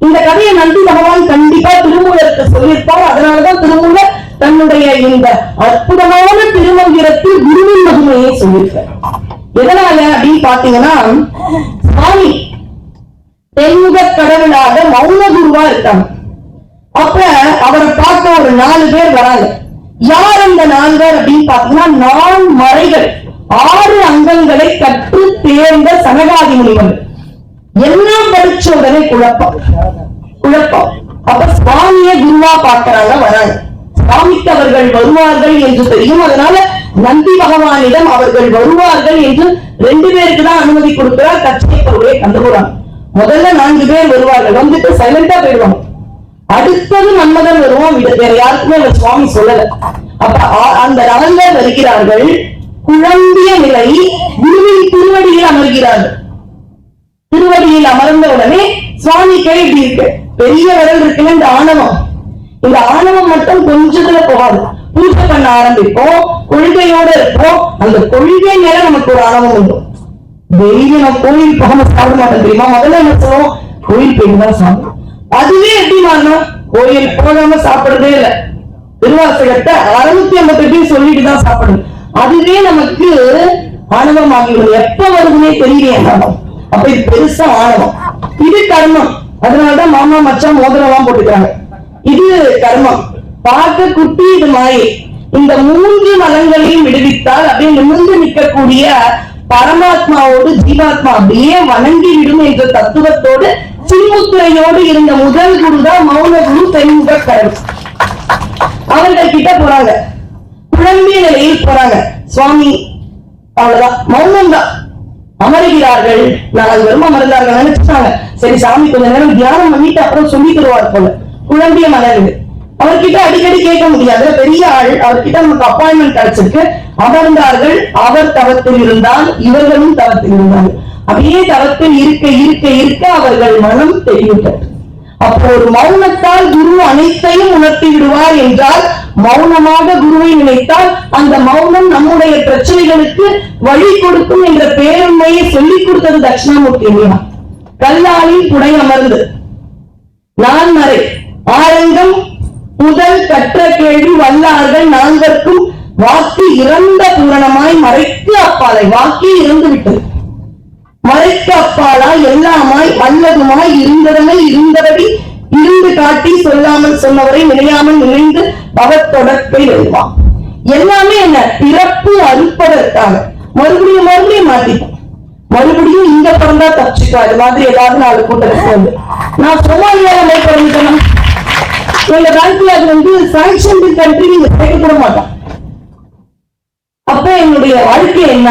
இந்த கதையை நந்தி பகவான் கண்டிப்பா திருமூலருக்கு சொல்லியிருப்பார். அதனாலதான் திருமூலர் தன்னுடைய இந்த அற்புதமான திருமந்திரத்தில் குருவின் மகிமையை சொல்லியிருக்கார். எதனால அப்படின்னு பாத்தீங்கன்னா, சுவாமி தென்முக கடவுளாக மௌன குருவா இருக்காங்க. அப்ப அவரை பார்க்க ஒரு 4 பேர் வராங்க. யார் அந்த 4 பேர் அப்படின்னு பாத்தீங்கன்னா, 4 மறைகள் 6 அங்கங்களை கற்று தேர்ந்த சனகாதி முனிவர்கள். எல்லாம் படிச்ச உடனே குழப்பம். அப்ப சுவாமிய குருவா பார்க்கிறாங்க, வராங்க. சுவாமிக்கு அவர்கள் வருவார்கள் என்று தெரியும். அதனால நந்தி பகவானிடம் அவர்கள் வருவார்கள் என்று 2 பேருக்கு தான் அனுமதி கொடுக்கிறார். கட்சியை பொருளை கண்டுபிடுறாங்க. முதல்ல 4 பேர் வருவார்கள், வந்துட்டு சைலண்டா போயிடுவாங்க. அடுத்தது மன்மதன் வருவோம், வேற யாருக்குமே அந்த சுவாமி சொல்லல. அப்ப அந்த 4 பேர் வருகிறார்கள். குழம்பிய நிலை குருவின் திருவடியில் அமர்கிறார்கள். திருவடியில் அமர்ந்த உடனே சுவாமி எப்படி இருக்கு, பெரிய விரல் இருக்குல்ல இந்த ஆணவம், இந்த ஆணவம் மட்டும் கொஞ்சத்துல போகாது. பூஜை பண்ண ஆரம்பிப்போம், கொள்கையோட இருப்போம். அந்த கொள்கை மேல நமக்கு ஒரு ஆணவம் உண்டு. டெய்லி நம்ம கோயில் போகாம சாப்பிட மாட்டோம் தெரியுமா? முதல்ல என்ன சொல்லுவோம், கோயில் போய்தான் சாப்பிடும். அதுவே எப்படி மாறணும், கோயில் போகாம சாப்பிடுறதே இல்லை. திருவாசகத்தை 658 சொல்லிட்டு தான் சாப்பிடணும். அதுவே நமக்கு ஆணவம் ஆகிவிடும். எப்ப வருதுன்னே தெரியல. அப்ப இது பெருசா ஆணவம். இது கர்மம். அதனாலதான் மாமா மச்சான் மோதிரம் எல்லாம் போட்டுக்கிறாங்க. இது கர்மம். பார்க்க குட்டி, இது மாயை. இந்த 3 மலங்களையும் விடுவித்தால் அப்படியே நிமிர்ந்து நிற்கக்கூடிய பரமாத்மாவோடு ஜீவாத்மா அப்படியே வணங்கி விடும் என்ற தத்துவத்தோடு சின்முத்திரையோடு இருந்த முதல் குருதான் மௌன குரு தென்முக கடவுள். அவர்கள் கிட்ட போறாங்க, குழம்பிய நிலையில் போறாங்க. சுவாமி அவ்வளவுதான், மௌனம் தான். அமருகிறார்கள். 4 பேரும் அமர்ந்தார்கள் நினைச்சாங்க. சரி, சாமி கொஞ்ச நேரம் தியானம் பண்ணிட்டு அப்புறம் சொல்லி தருவார் போல. குழம்பிய மலர்கள் அவர்கிட்ட அடிக்கடி கேட்க முடியாது, பெரிய ஆள். அவர்கிட்ட நமக்கு அப்பாயின்மெண்ட் கிடைச்சிருக்கு. அமர்ந்தார்கள். அவர் தவத்தில் இருந்தால் இவர்களும் தவத்தில் இருந்தார்கள். அப்படியே தவத்தில் இருக்க இருக்க இருக்க அவர்கள் மனம் தெளிவிட்டது. அப்போ ஒரு மௌனத்தால் குரு அனைத்தையும் உணர்த்தி விடுவார் என்றால், மௌனமாக குருவை நினைத்தால் அந்த மௌனம் நம்முடைய பிரச்சனைகளுக்கு வழி கொடுக்கும் என்ற பேருண்மையை சொல்லிக் கொடுத்தது தட்சிணாமூர்த்தி இல்லையா? கல்லாலில் புடை அமர்ந்து 4 மறை ஆரங்கம் முதல் கற்ற கேள்வி வல்லார்கள் 4க்கும் வாக்கு இறந்த பூரணமாய் மறைக்கு அப்பாலை. வாக்கே இறந்து விட்டது. மறைக்கு அப்பாலாய் எல்லாமாய் வல்லதுமாய் இருந்ததனை இருந்தபடி இருந்து காட்டி சொல்லாமல் சொன்னவரை நினையாமல் நினைந்து பவத்தொடர்பை எழுதுவான். எல்லாமே என்ன, பிறப்பு அறுப்பதற்காக. மறுபடியும் மாத்திட்டோம். மறுபடியும் இங்க பிறந்தா தப்பிச்சுக்கா. அது மாதிரி ஏதாவது 4 கூட்டத்துக்கு வந்து நான் சோமாலியாவை பிறந்துட்டேன். எங்க பேங்க்ல அது வந்து சாங்ஷன் கண்ட்ரி நீங்க சேர்க்கப்பட மாட்டோம். அப்ப என்னுடைய வாழ்க்கை என்ன,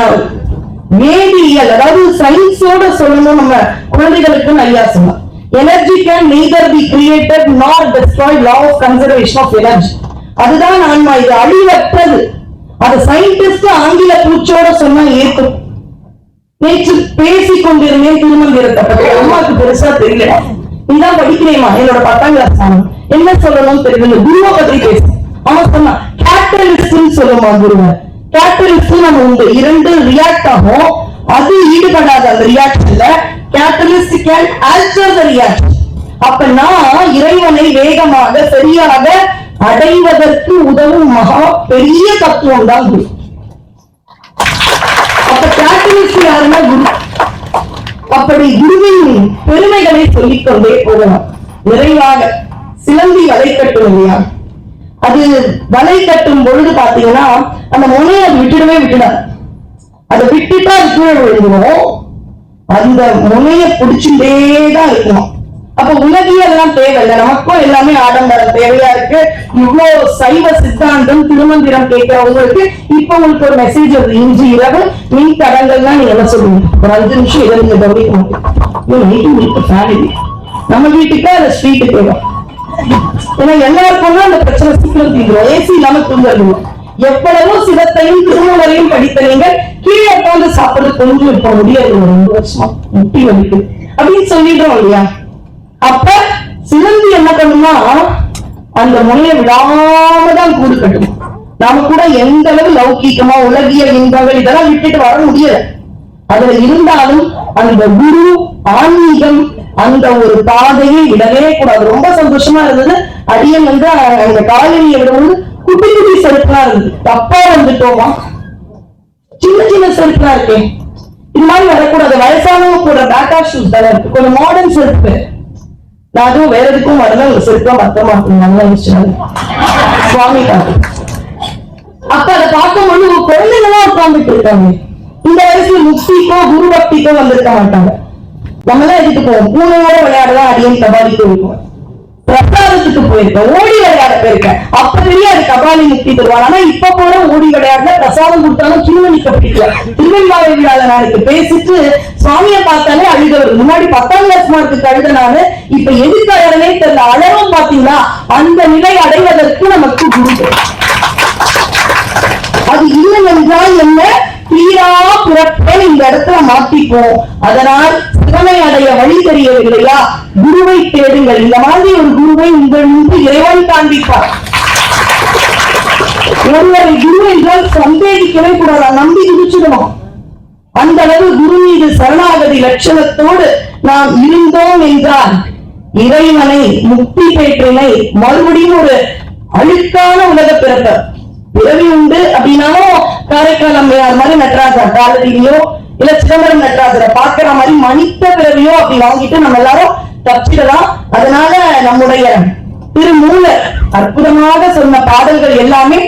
வேதியியல் அதாவது சயின்ஸோட சொல்லணும் நம்ம குழந்தைகளுக்கு. ஐயா சொன்னார், energy can neither be created nor destroyed, law of conservation of energy. அதுதான் ஆன்மா, இது அழிவற்றது. அது சயின்டிஸ்ட் ஆங்கில பூச்சோட சொன்னா ஏற்கும். நேற்று பேசிக் கொண்டிருந்தேன் திருமந்திரத்தை பற்றி. அம்மாவுக்கு பெருசா தெரியல. நீதான் படிக்கிறேமா, என்னோட 10ஆம் கிளாஸ் ஆகும், என்ன சொல்லணும்னு தெரியல. குருவை பற்றி பேச அவன் சொன்னா கேட்டலிஸ்ட் சொல்லுமா குருவை. கேட்டலிஸ்ட் நம்ம உண்டு, 2 ரியாக்ட் ஆகும். அது ஈடுபடாத அந்த ரியாக்ஷன்ல catalyst can alter the reaction. அப்ப நான் இறைவனை வேகமாக சரியாக அடைவதற்கு உதவும் மகா பெரிய தத்துவம் தான் குரு. அப்ப கேட்டலிஸ்ட் யாருன்னா குரு. அப்படி குருவின் பெருமைகளை சொல்லிக் கொண்டே போகலாம். நிறைவாக சிலந்தி வலை கட்டும் இல்லையா? அது வலை கட்டும் பொழுது பாத்தீங்கன்னா அந்த முனையை அது விட்டுடாது. அதை விட்டுட்டா அது கீழே விழுந்துடும். அந்த முனையை பிடிச்சுட்டேதான் இருக்கணும். அப்ப உலகியெல்லாம் தேவையில்லை, நமக்கும் எல்லாமே ஆடம்பரம் தேவையா இருக்கு. இவ்வளவு சைவ சித்தாந்தம் திருமந்திரம் கேட்கிறவங்களுக்கு இப்ப உங்களுக்கு ஒரு மெசேஜ் வருது. இன்று இரவு மின் தடங்கள்லாம் நீங்க என்ன சொல்லுவீங்க? ஒரு 5 நிமிஷம் இதை நீங்க கவனிக்க மாட்டேன். நம்ம வீட்டுக்கு அந்த ஸ்ட்ரீட்டு தேவை. ஏன்னா எல்லாருக்கும் அந்த பிரச்சனை சீக்கிரம் தீர்ந்துடும். ஏசி இல்லாம தூங்குறது. எவ்வளவோ சிவத்தையும் திருமூலரையும் படித்த நீங்கள் கீழே உட்கார்ந்து சாப்பிடுறது கொஞ்சம் இப்ப முடியாது. 2 வருஷமா முட்டி வலிக்கு அப்படின்னு சொல்லிடுறோம் இல்லையா? அப்ப சிலந்தி என்ன பண்ணுமா, அந்த முனையை விடாம தான் கூடு கட்டும். நாம கூட எந்த அளவு லௌகீகமா உலகியல் இன்பங்கள் இதெல்லாம் விட்டுட்டு வர முடியல. அதுல இருந்தாலும் அந்த குரு ஆன்மீகம் அந்த ஒரு பாதையை விடவே கூடாது. ரொம்ப சந்தோஷமா இருந்தது. அடியன் வந்து அந்த காலனியை விடும்போது குட்டி குட்டி செருப்பா இருந்தது. தப்பா வந்துட்டோமா, சின்ன சின்ன செருப்பா இருக்கேன், இது மாதிரி வரக்கூடாது. வயசானவங்க கூட பேட்டா ஷூஸ் தானே இருக்கு, கொஞ்சம் மாடர்ன் செருப்பு. நான் அதுவும் வேற எதுக்கும் வரல, ஒரு செருப்பா பத்திரமா நல்லா இருந்துச்சு சுவாமி காட்டு. அப்ப அதை பார்க்கும்போது குழந்தைங்களாம் உட்கார்ந்துட்டு இருக்காங்க. இந்த வயசுல முக்திக்கோ குரு பக்திக்கோ வந்திருக்க மாட்டாங்க. நம்ம எல்லாம் எதுக்கு போவோம், பூனையோட விளையாடலாம். அடியன் கபாலி போயிருக்கோம், பிரசாதத்துக்கு போயிருக்கேன், ஓடி விளையாட போயிருக்கேன். அப்ப தெரியாது கபாலி முக்தி தருவாங்க. ஆனா இப்ப போற ஓடி விளையாடுல பிரசாதம் கொடுத்தாலும் கிருமணிக்க பிடிக்கல. திருவெண்பாவை விழால நாளைக்கு பேசிட்டு சுவாமியை பார்த்தாலே அழுதவர். முன்னாடி 10ஆம் கிளாஸ் மார்க்கு அழுதனால இப்ப எதுக்கு அழகே தெரியல. அழகும் பாத்தீங்கன்னா அந்த நிலை அடைவதற்கு நமக்கு குரு. அது இல்லை என்றால் என்ன, தீரா பிறப்பேன் இந்த இடத்துல மாட்டிப்போம். அதனால் சிவனை அடைய வழி தெரியவில்லையா, குருவை தேடுங்கள். இந்த மாதிரி ஒரு குருவை உங்கள் முன்பு இறைவன் காண்பிப்பார். ஒருவரை குரு என்றால் சந்தேகிக்கவே கூடாது, நம்பி குதிச்சிடணும். அந்த அளவு குரு மீது சரணாகதி லட்சணத்தோடு நாம் இருந்தோம் என்றால் இறைவனை முக்தி பெற்றினை மறுபடியும் ஒரு அழுக்கான உலக பிறப்ப பிறவி உண்டு அப்படின்னாலும் காரைக்கால் அம்மையார் மாதிரி நடராஜர் காலடியிலோ இல்ல சிதம்பரம் நடராஜரை பாக்குற மாதிரி மனித பிறவியோ அப்படி வாங்கிட்டு நம்ம எல்லாரும் தப்பிடலாம். அதனால நம்முடைய திருமூலர் அற்புதமாக சொன்ன பாடல்கள் எல்லாமே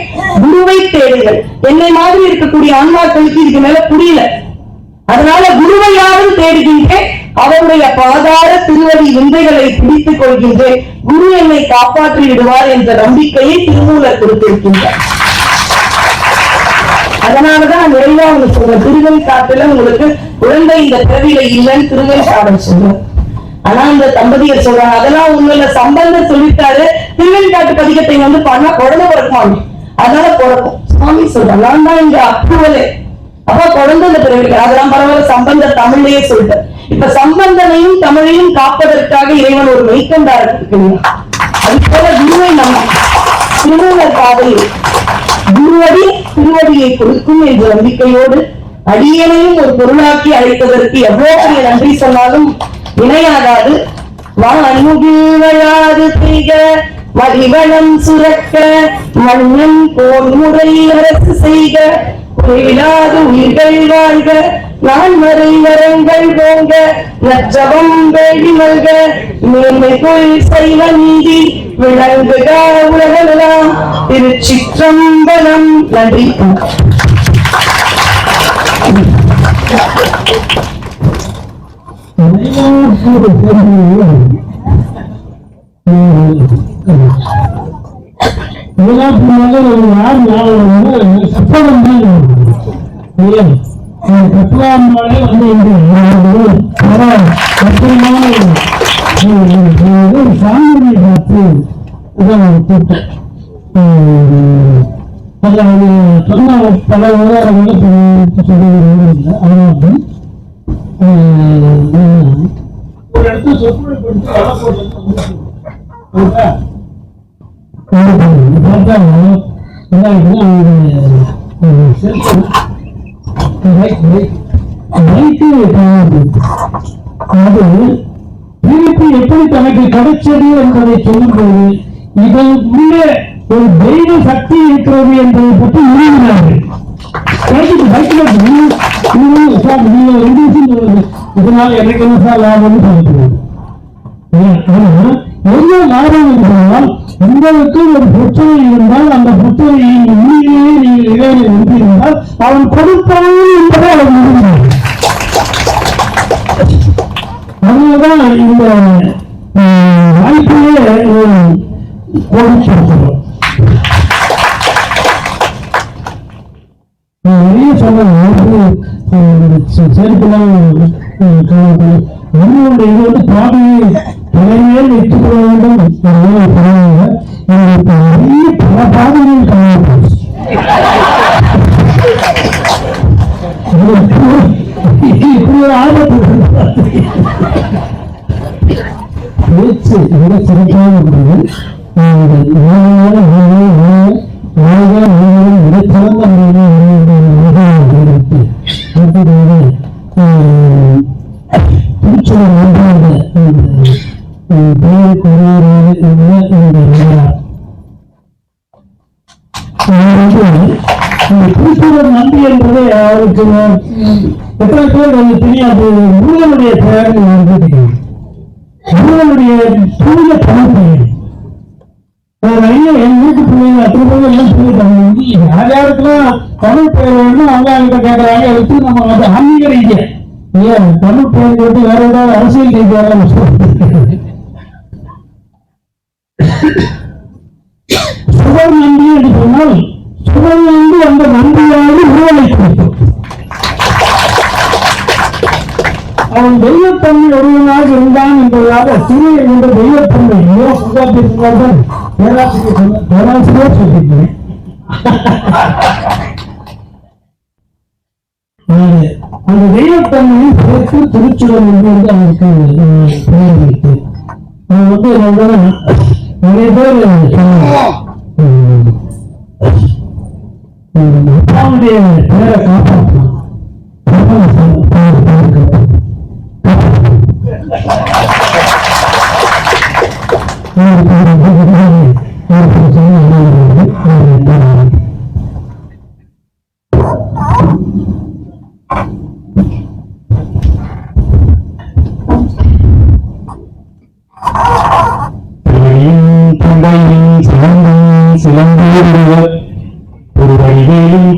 குருவை தேடுங்கள். என்னை மாதிரி இருக்கக்கூடிய ஆன்மாக்களுக்கு இதுக்கு மேல புரியல. அதனால குருவை யாரும் தேடுகின்றேன், அவருடைய பாதார திருவடி விந்தைகளை பிடித்துக் கொள்கின்றேன், குரு என்னை காப்பாற்றி விடுவார் என்ற நம்பிக்கையை திருமூலர் கொடுத்திருக்கின்றார். அதனாலதான் நிறைவா உங்களுக்கு சொல்ற திருவெண்காட்டுல உங்களுக்கு குழந்தை இந்த பிறவில இல்லைன்னு திருவெண்காடல் சொல்ற. ஆனா இந்த தம்பதியர் சொல்றாங்க அதெல்லாம் உங்களை சம்பந்தம் சொல்லிட்டாரு, திருவெண்காட்டு பதிகத்தை வந்து பண்ண குழந்தை பிறக்குமாங்க, அதனால பிறக்கும். சுவாமி சொல்றேன் நான் தான் இங்க அப்ரூவலே. அப்ப குழந்தை இந்த பிறவிக்கு அதெல்லாம் பரவாயில்ல, சம்பந்தம் தமிழ்லயே சொல்லிட்டேன். இப்ப சம்பந்தனையும் தமிழையும் காப்பதற்காக இறைவன் ஒரு மெய்கண்டார் இருக்கு. அது போல குருவை நம்ம திருமூலர் பாதையில் குருவடி திருவடியை கொடுக்கும் என்ற நம்பிக்கையோடு அடியனையும் ஒரு பொருளாக்கி அழைத்ததற்கு எவ்வளவு பெரிய நன்றி சொன்னாலும் இணையாகாது. வான்முகிழ்வழாது செய்க மதிவளம் சுரக்க மன்னன் போர் முறை அரசு செய்க குறைவிலாது உயிர்கள் வாழ்க நான்மறை வரங்கள் போங்க நற்றவம் வேடி மல்க மேன்மை கொள் செய்வ நீதி விளங்குக உலகெல்லாம். திருச்சிற்றம்பலம். நன்றி. கட்டுவாமலே வந்து சாமி பார்த்து கூட்டம் அதில் சொன்ன பல விவகாரங்களை சொல்லுகிறது. அதனால ஒரு இடத்துல சொற்பொழிப்படுத்தி அது திருப்பி எப்படி தனக்கு கிடைச்சது என்பதை சொல்லும்போது இதன் உள்ளே ஒரு தெய்வ சக்தி இருக்கிறது என்பதை பற்றி உருவினார்கள். இதனால் எனக்கு என்ன சார் லாபம்னு சொல்லுகிறது. என்ன லாபம் என்றால் உங்களுக்கு ஒரு பிரச்சனை இருந்தால் அந்த பிரச்சனையை உண்மையிலேயே நீங்கள் இறைவனை நம்பியிருந்தால் அவன் கொடுப்பான் என்பதை அவர் நம்புகிறார். அதனால்தான் இந்த வாய்ப்பிலே கொடுத்திருக்கிறோம். நிறைய சொல்றேன் சேர்க்கலாம். நம்மளுடைய இது வந்து பாதையை தலைமையே வைத்துக் கொள்ள வேண்டும். நிறைய பல பாதைகள் காணப்போச்சு. இப்படி ஒரு ஆபத்து பேச்சு மிக சிறப்பாக இருக்கிறது. மிகச்சிறந்த திருச்சூர் திருச்சூர் நம்பி என்பது அவருக்கு எத்தனை பேர் தெரியாது. முருகனுடைய பெயர் முருகனுடைய தூய தமிழ் பெயர். என் வீட்டு பிள்ளைங்க அத்தனை பேர் எல்லாம் சொல்லிட்டாங்க. யார் யாருக்கெல்லாம் தமிழ் பெயர் வேணும் அவங்க கிட்ட கேட்கறாங்க. எடுத்து நம்ம வந்து ஆன்மீக ரீதியா ஏன் தமிழ் பெயர் கேட்டு வேற ஏதாவது அரசியல் ரீதியாக சுவர் நம்பி என்று சொன்னால் சுவர் நம்பி அந்த நம்பியாவது உருவலை குறிக்கும். அவன் தெய்வத்தன்மை ஒருவனாக இருந்தான் என்பதாக சிறிய என்ற தெய்வத்தன்மை பேராசிரியர் சொல்லியிருக்கிறேன். அந்த தெய்வத்தன்மையை சேர்த்து திருச்சுடன் என்று அவனுக்கு பெயர் வைத்து அவன் வந்து நிறைய பேர் அப்பாவுடைய பெயரை காப்பாற்றலாம்.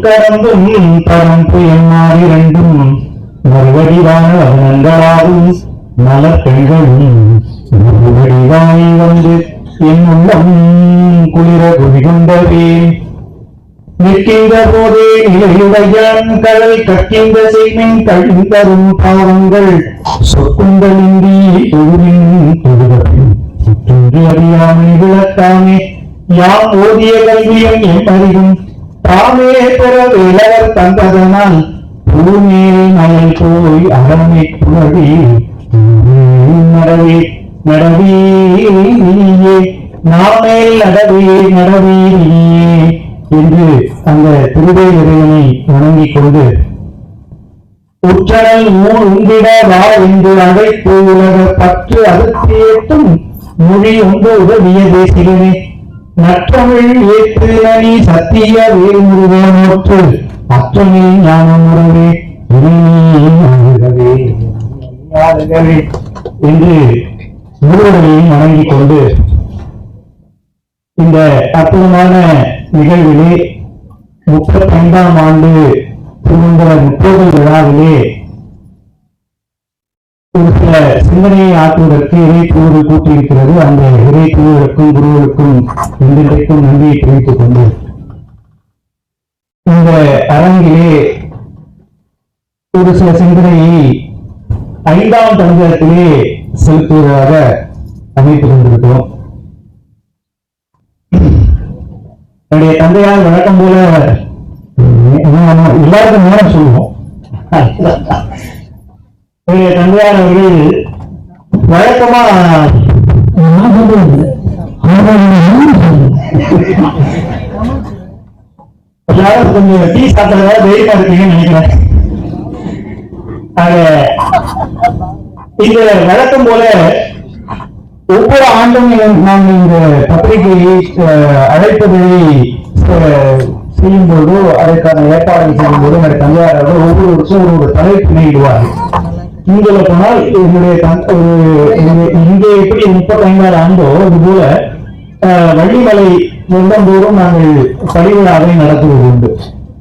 கடந்தும் தரம் புயமாறிரண்டும் மறுவடிவான நன்றாகும் மலர் பெண்களும் மறுவடிவாய் வந்து என் உள்ளம் குளிர குவிகொண்டவே நிற்கின்ற போதே நிலையுடையான் கடல் கற்கின்ற செய்மின் கழிந்தரும் பாவங்கள் சொற்குண்டலின்றி தொழுவின் தொழுதப்பின் அறியாமை விளக்காமே யாம் ஓதிய கல்வியும் என் அறிவும் தாமே பெற இளவர் தந்ததனால் பூமேல் மயில் போய் அறமை புகழி நடவே நடவீயே நாமேல் நடவீயே என்று அந்த திருவேலனை வணங்கிக் கொண்டு உற்றனல் ஊர் உண்டிட வா என்று அழைப்பு உலக பற்று அறுத்தியேற்றும் மொழி ஒன்று உதவிய தேசிகனே நற்றமிழ் ஏற்று அணி சத்திய வேல்முருகனோற்று அற்றமில் ஞானமுறவே என்று முருகனையும் வணங்கிக் கொண்டு இந்த அற்புதமான நிகழ்விலே 35ஆம் ஆண்டு திருமந்திர முற்போதல் விழாவிலே ஒரு சில சிந்தனையை ஆற்றுவதற்கு இறைத்தூறு கூட்டியிருக்கிறது. அந்த இறைத்தூருக்கும் குருவுக்கும் இன்றைக்கும் நன்றியை தெரிவித்துக் கொண்டு இந்த அரங்கிலே ஒரு சில சிந்தனையை 5ஆம் தந்திரத்திலே செலுத்துவதாக அமைத்துக் கொண்டிருக்கிறோம். என்னுடைய தந்தையார் வழக்கம் போல எல்லாருக்கும் நேரம் சொல்லுவோம். என்னுடைய தந்தையார் அவர்கள் வழக்கமா எல்லாரும் கொஞ்சம் டீ சாப்பிட்றதா தைரியமா இருக்கீங்கன்னு நினைக்கிறேன். இந்த வழக்கம் போல ஒவ்வொரு ஆண்டும் நாங்கள் இந்த பத்திரிகையை அழைப்பதை செய்யும் போது அதற்கான ஏற்பாடுகள் செய்யும் போது என்னுடைய தந்தையார் அவர்கள் ஒவ்வொரு வருஷம் ஒரு தலைப்பினை இடுவார்கள். இங்கே போனால் இங்கே எப்படி 35ஆவது ஆண்டோ இது போல வள்ளிமலை வருடந்தோறும் நாங்கள் பரிவிழாவை நடத்துவது உண்டு.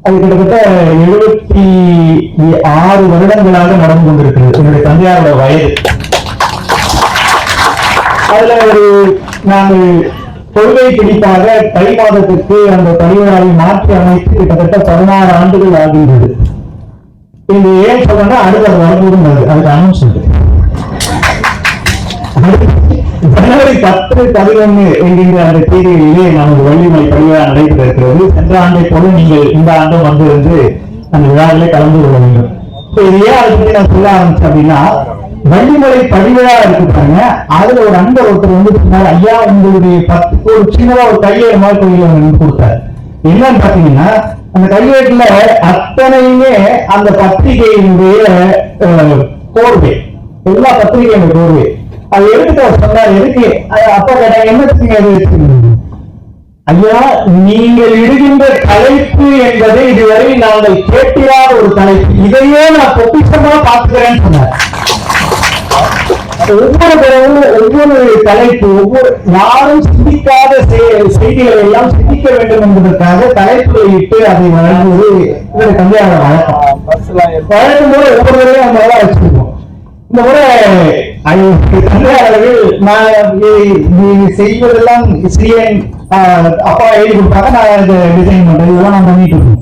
அது கிட்டத்தட்ட 76 வருடங்களாக நடந்து கொண்டிருக்கிறது. என்னுடைய தந்தையாரோட வயது. அதுல நாங்கள் கொள்கை பிடிப்பாக தை மாதத்திற்கு அந்த பரிவிழாவை மாற்றி அமைத்து கிட்டத்தட்ட 16 ஆண்டுகள் ஆகின்றது. இது ஏன் சொல்றேன்னா அடுத்த வரும்போதும் அதுக்கு அனௌன்ஸ்மெண்ட் ஜனவரி 10, 11 என்கின்ற அந்த தேதிகளிலே நமது வள்ளிமலை பரிவிழா நடைபெற இருக்கிறது. சென்ற ஆண்டை போல நீங்கள் இந்த ஆண்டும் வந்திருந்து அந்த விழாவிலே கலந்து கொள்ள வேண்டும். இது ஏன் அதை பற்றி நான் சொல்ல ஆரம்பிச்சேன் அப்படின்னா, வள்ளிமலை பதிவிழா இருக்காங்க. அதுல ஒரு அன்பர் ஒருத்தர் வந்து சொன்னார், ஐயா உங்களுடைய 10 ஒரு சின்னதா ஒரு கையேடு மாதிரி கோயில் கொடுத்தாரு. என்னன்னு பாத்தீங்கன்னா அந்த கையேட்டுல அத்தனையுமே அந்த பத்திரிகையினுடைய கோர்வை, எல்லா பத்திரிகையுடைய கோர்வை. அது எடுத்துட்டு அவர் சொன்னார், எதுக்கு அப்ப கேட்டாங்க, என்னத்துக்கு அது வச்சுக்கணும்? ஐயா நீங்கள் இடுகின்ற தலைப்பு என்பதை இதுவரை நாங்கள் கேட்டிராத ஒரு தலைப்பு, இதையே நான் பொக்கிஷமா பார்த்துக்கிறேன்னு சொன்னார். ஒவ்வொரு தடவும் ஒவ்வொரு தலைப்பு, ஒவ்வொரு யாரும் சிந்திக்காத செய்திகளை எல்லாம் சிந்திக்க வேண்டும் என்பதற்காக தலைப்புகளை இட்டு அதை வழங்குவது கல்யாண வழக்கம். வழக்கம் போல ஒவ்வொரு தடவையும் நம்ம எல்லாம் வச்சிருக்கோம். இந்த முறை கல்யாணர்கள் நான் செய்வதெல்லாம் சிறியன் அப்பா எழுதி கொடுத்தாங்க, நான் இந்த டிசைன் பண்றது இதெல்லாம் நான் பண்ணிட்டு இருக்கோம்.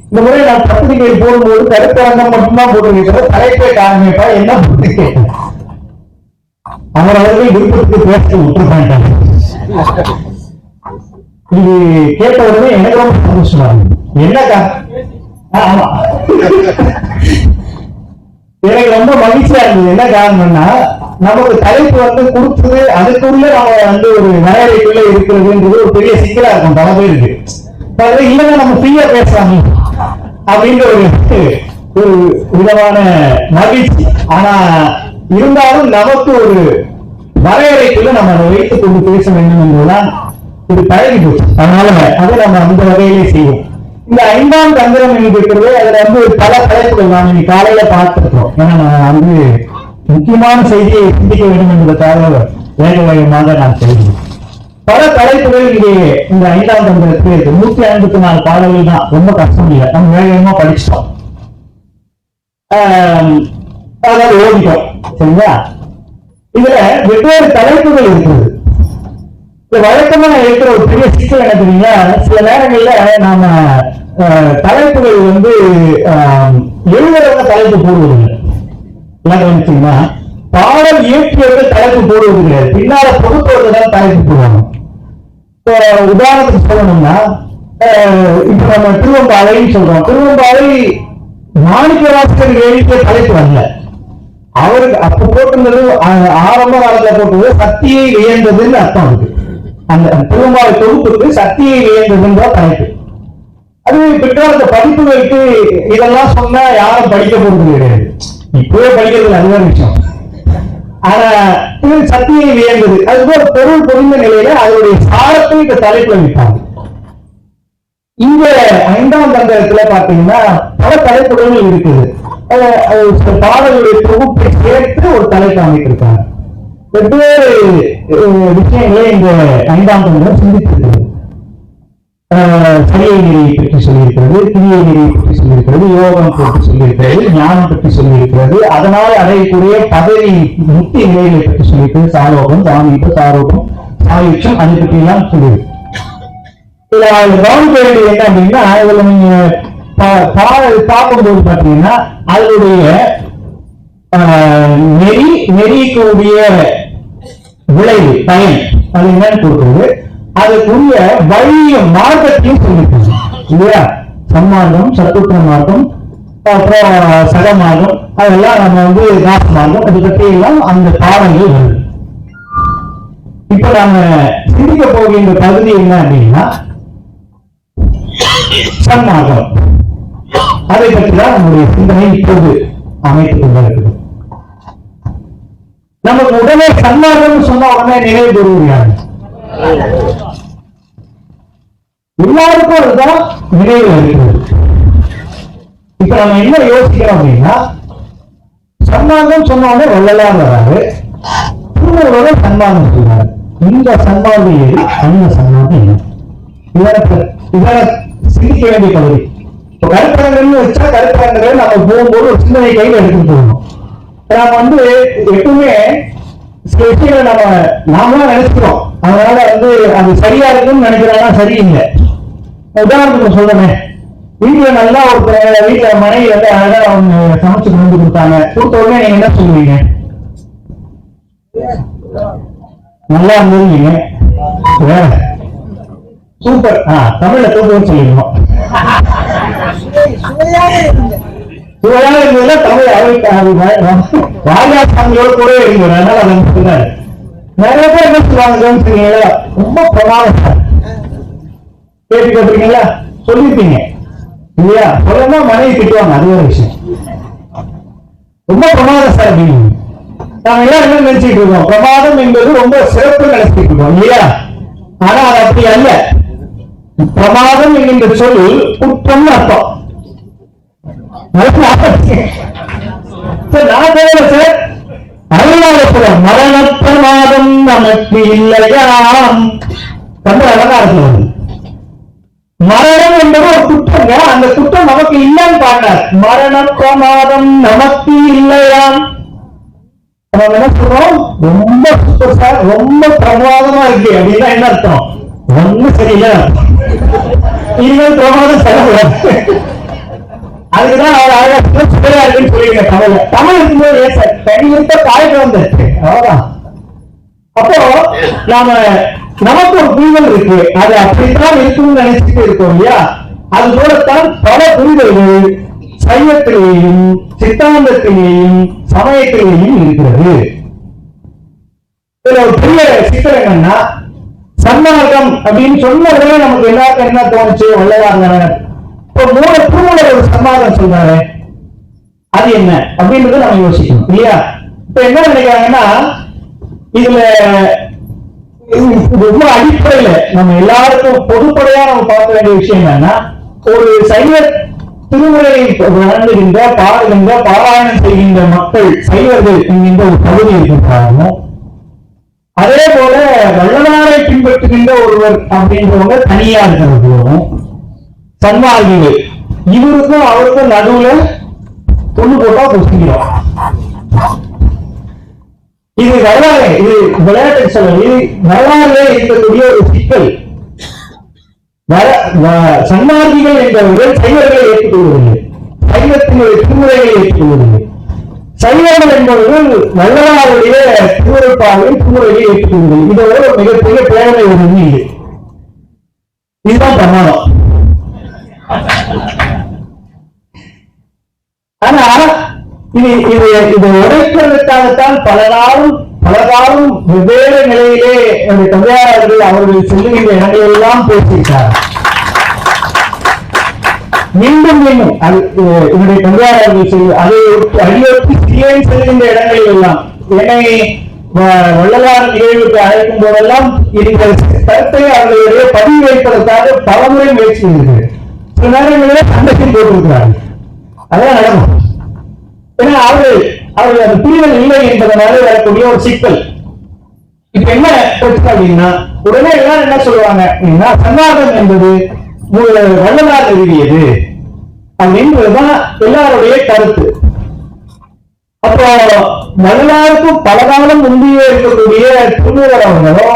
இந்த முறை நான் பத்திரிகை போடும்போது கருத்தரங்கம் மட்டும்தான் போட்டு தலைப்பே காரணமேப்பா என்ன போட்டு கேட்டேன். அவர்கள் விருப்பத்துக்கு பேச விட்டுருக்காங்க. இது கேட்ட உடனே எனக்கு ரொம்ப சந்தோஷமா இருக்கு. என்னக்கா? ஆமா, எனக்கு ரொம்ப மகிழ்ச்சியா இருந்தது. என்ன காரணம்னா நமக்கு தலைப்பு வந்து கொடுத்தது அதுக்குள்ள நம்ம வந்து ஒரு வரையறைக்குள்ள இருக்கிறதுன்றது ஒரு பெரிய சிக்கலா இருக்கும் பல பேருக்கு. இல்லைன்னா நம்ம ஃப்ரீயா பேசலாம் அப்படின்ற ஒரு விதமான மகிழ்ச்சி. ஆனா இருந்தாலும் நமக்கு ஒரு வரையறைக்குள்ள நம்ம அதை வைத்துக் கொண்டு பேச வேண்டும் என்பதுதான் இது பழகி போச்சு. அதனால அதை நம்ம அந்த வகையிலே செய்வோம். இந்த 5ஆம் தந்திரம் இருக்கிறது, அதுல வந்து பல தலைப்புகள் நாம் இன்னைக்கு காலையில பார்த்திருக்கிறோம். ஏன்னா நான் வந்து முக்கியமான செய்தியை சிந்திக்க வேண்டும் என்பதற்காக வேக வேகமாக நான் செய்கிறேன். பல தலைப்புகள் இங்கே இந்த 5ஆம் தந்திரத்துக்கு இருக்கு. 154 பாடல்கள் தான், ரொம்ப கஷ்டம் இல்லை, நம்ம வேக வேகமா படிச்சிட்டோம், அதாவது ஓடிட்டோம். சரிங்களா? இதுல வெவ்வேறு தலைப்புகள் இருக்கிறது. வழக்கமா இருக்கிற ஒரு பெரிய சிக்கல் என்ன தெரியுங்களா, சில நேரங்கள்ல நாம தலைப்புகள் வந்து எழுதுறவங்க தலைப்பு போடுவதில்லை. கவனிச்சீங்கன்னா பாடல் இயற்றியவர்கள் தலைப்பு போடுவது கிடையாது, பின்னால பொறுத்தவர்கள் தான் தலைப்பு போடுவாங்க. உதாரணத்துக்கு சொல்லணும்னா இப்ப நம்ம திருவம்பாவைன்னு சொல்றோம். திருவம்பாவை மாணிக்கவாசகர் எழுதிய தலைப்பு அல்ல, அவருக்கு அப்ப போட்டிருந்தது ஆரம்ப காலத்துல போட்டது சக்தியை வியந்ததுன்னு அர்த்தம் இருக்கு. அந்த திருவம்பாவை தொகுப்புக்கு சக்தியை வியந்ததுன்ற தலைப்பு. அது பிற்காலத்த பதிப்புகளுக்கு இதெல்லாம் சொன்னா யாரும் படிக்க போறது கிடையாது, இப்பவே படிக்கிறது அதுதான் விஷயம். ஆனா இது சக்தியை வியந்தது, அதுக்கு ஒரு பொருள் பொருந்த நிலையில அதனுடைய சாரத்தை இந்த தலைப்புல விட்டாங்க. இந்த 5ஆம் தந்திரத்துல பாத்தீங்கன்னா பல தலைப்புகள் இருக்குது. பாடல்களுடைய தொகுப்பை சேர்த்து ஒரு தலைப்பு அமைத்திருக்காங்க. வெவ்வேறு விஷயங்களை இந்த 5ஆம் தந்திரம் சிந்தித்திருக்கிறது. சரியை நெறியை பற்றி சொல்லியிருக்கிறது, கிரியை நெறியை பற்றி சொல்லியிருக்கிறது, யோகம் பற்றி சொல்லியிருக்கிறது, ஞானம் பற்றி சொல்லியிருக்கிறது, அதனால் அடையக்கூடிய பதவி முக்தி நிலைகளை பற்றி சொல்லியிருக்கிறது, சாலோகம், சாமீபம், சாரோகம், சாயுட்சம், அதை பற்றி எல்லாம் சொல்லியிருக்கு. இதுல கவனிக்க வேண்டியது என்ன அப்படின்னா, இதுல நீங்க பார்க்கும்போது பாத்தீங்கன்னா அதனுடைய நெறிக்கூடிய விளைவு பயன் அது என்னன்னு கொடுக்குறது, அதுக்குரிய வழியும் மார்க்கத்தையும் சொல்லிருக்காங்க இல்லையா? சன்மார்க்கம், சத்துற்ற மார்க்கம், அப்புறம் சகமார்க்கம், அதெல்லாம் நம்ம வந்து நாச மார்க்கம், அதை பற்றி எல்லாம் அந்த பாடங்கள் வருது. இப்ப நாம சிந்திக்க போகின்ற பகுதி என்ன அப்படின்னா சன்மார்க்கம். அதை பற்றிதான் நம்முடைய சிந்தனை இப்போது அமைத்துக் கொண்டிருக்கிறது. நமக்கு உடனே சன்மார்க்கம் சொன்ன உடனே நினைவு பெறுகிறார், எல்லாருக்கும் அதுதான் நினைவு இருக்கிறது. இப்ப நம்ம என்ன யோசிக்கிறோம் அப்படின்னா, சன்மார்க்கம் சொன்ன உடனே வள்ளலார் வராது, திருவள்ளுவரை சன்மார்க்கம் சொல்றாரு. இந்த சன்மார்க்கம் ஏறி அந்த சன்மார்க்கம் என்ன, இதனை சிந்திக்க வேண்டிய பகுதி. இப்போ கருத்தரங்கன்னு வச்சா கருத்தரங்கர்கள் நம்ம போகும்போது ஒரு சிந்தனை கையில் எடுத்துட்டு போகணும். நாம வந்து எப்பவுமே சில விஷயங்களை நாம நினைச்சுக்கிறோம், அதனால வந்து அது சரியா இருக்குன்னு நினைக்கிறாங்கன்னா சரியில்லை. உதாரணத்துக்கு சொல்றேன், வீட்டுல நல்லா ஒரு வீட்டுல மனைவி வந்து அழகா அவங்க சமைச்சு கொண்டு கொடுத்தாங்க, கொடுத்த உடனே நீங்க என்ன சொல்லுவீங்க? நல்லா இருந்தது சூப்பர், தமிழ்ல தூக்கம் சொல்லிடுவோம். சுவையாக இருந்ததுல தமிழ் வாரியாசாமியோட கூட இருந்தது. அதனால அதை சொன்னாரு. நிறைய பேர் என்ன சொல்லுவாங்க, ரொம்ப பிரமாதம் சார். கேட்டுக்கிறீங்களா? சொல்லிருப்பீங்க இல்லையா? சொல்லமா மனைவி திட்டுவாங்க, அது ஒரு விஷயம். ரொம்ப பிரமாதம் சார் அப்படின்னு நாம எல்லாம் என்ன நினைச்சிட்டு இருக்கோம், பிரமாதம் என்பது ரொம்ப சிறப்பு நினைச்சிட்டு இருக்கோம் இல்லையா? ஆனா அது அப்படி அல்ல. பிரமாதம் என்கின்ற சொல் குற்றம்னு அர்த்தம். நான் சார் அருளாளர் மரணப்பிரமாதம் நமக்கு இல்லையாம். ரொம்ப அழகா இருக்கு. மரணம் என்பது ஒரு குற்றங்க, அந்த குற்றம் நமக்கு இல்லைன்னு பாட்டார். மரணப்பிரமாதம் நமக்கு இல்லையாம். நம்ம என்ன சொல்றோம், ரொம்ப சூப்பர் சார், ரொம்ப பிரமாதமா இருக்கு அப்படின்னா என்ன அர்த்தம்? ஒண்ணு சரியில்லை, இனிமேல் பிரமாதம் சொல்லக்கூடாது. அதுக்குதான் அவர் அழகா சுவையா இருக்குன்னு சொல்லிருக்க. தமிழ் இருக்கும்போது ஏன் சார் தனித்த காய்கறி வந்துருக்கு, அவ்வளவுதான். அப்போ நாம நமக்கு ஒரு புரிதல் இருக்கு, அது அப்படித்தான் இருக்கும்னு நினைச்சிட்டு இருக்கோம் இல்லையா? அது போலத்தான் பல புரிதல்கள் சைவத்திலேயும் சித்தாந்தத்திலேயும் சமயத்திலேயும் இருக்கிறது. இதுல ஒரு பெரிய சிக்கல் என்னன்னா, சன்மார்க்கம் அப்படின்னு சொன்ன உடனே நமக்கு எல்லாருக்கும் என்ன தோணுச்சு, வள்ளலார் இப்போ மூலர் ஒரு சன்மார்க்கம் சொல்றாரு, அது என்ன அப்படின்றத நம்ம யோசிக்கணும் இல்லையா? இப்ப என்ன நினைக்கிறாங்கன்னா, இதுல ரொம்ப அடிப்படையில நம்ம எல்லாருக்கும் பொதுப்படையா நம்ம பார்க்க வேண்டிய விஷயம் என்னன்னா, ஒரு சைவ திருமுறையை வழங்குகின்ற பாடுகின்ற பாராயணம் செய்கின்ற மக்கள் சைவர்கள் என்கின்ற ஒரு பகுதி இருக்கின்றாங்க. அதே போல வள்ளலாரை பின்பற்றுகின்ற ஒருவர் அப்படின்றவங்க தனியா இருக்கிறவங்களும் சன்மார்க்கிகள், இவருக்கும் அவருக்கும் நடுவுல பொண்ணு போட்டா புரிஞ்சுக்கிறோம். இது வரலாறு, இது விளையாட்டு சொல்ல, இது வரலாறுல இருக்கக்கூடிய ஒரு சிக்கல். சன்மார்க்கிகள் என்பவர்கள் சைவர்களை ஏற்றுக்கொள்வதில்லை, சைவத்தினுடைய திருமுறைகளை ஏற்றுக்கொள்வதில்லை. சைவர்கள் என்பவர்கள் வள்ளலாருடைய திருமுறைப்பாவை திருமுறைகளை ஏற்றுக்கொள்வதில்லை. இதோட ஒரு மிகப்பெரிய பேரவை ஒன்று இது. இதுதான் பிரமாணம். ஆனா இதை உடைப்பதற்காகத்தான் பல காலம் வெவ்வேறு நிலையிலே தந்தையாளர்கள் அவர்கள் செல்லுகின்ற இடங்கள் எல்லாம் பேசியிருக்கிறார். மீண்டும் என்னுடைய தந்தையாளர்கள் அதை அடியொட்டி சிறியன் செல்கின்ற இடங்களில் எல்லாம் என்னை வள்ளலார் நிகழ்வுக்கு அழைக்கும் போதெல்லாம் இந்த கருத்தை அவர்களுடைய பதிவு வைப்பதற்காக பலமுறை முயற்சி செய்திருக்கிறது. சில நேரங்களில் சண்டைக்கு போட்டிருக்கிறார்கள். அதான் நடக்கும். ஏன்னா அவர்கள் அந்த புரிதல் இல்லை என்பதனால வரக்கூடிய ஒரு சிக்கல். இப்ப என்ன பிரச்சனை அப்படின்னா, உடனே எல்லாரும் என்ன சொல்லுவாங்க அப்படின்னா, சன்மார்க்கம் என்பது வள்ளலார் எழுதியது அப்படின்றதுதான் எல்லாருடைய கருத்து. அப்போ வள்ளலாருக்கும் பலகாலம் முந்தைய இருக்கக்கூடிய திருமூலர்களோ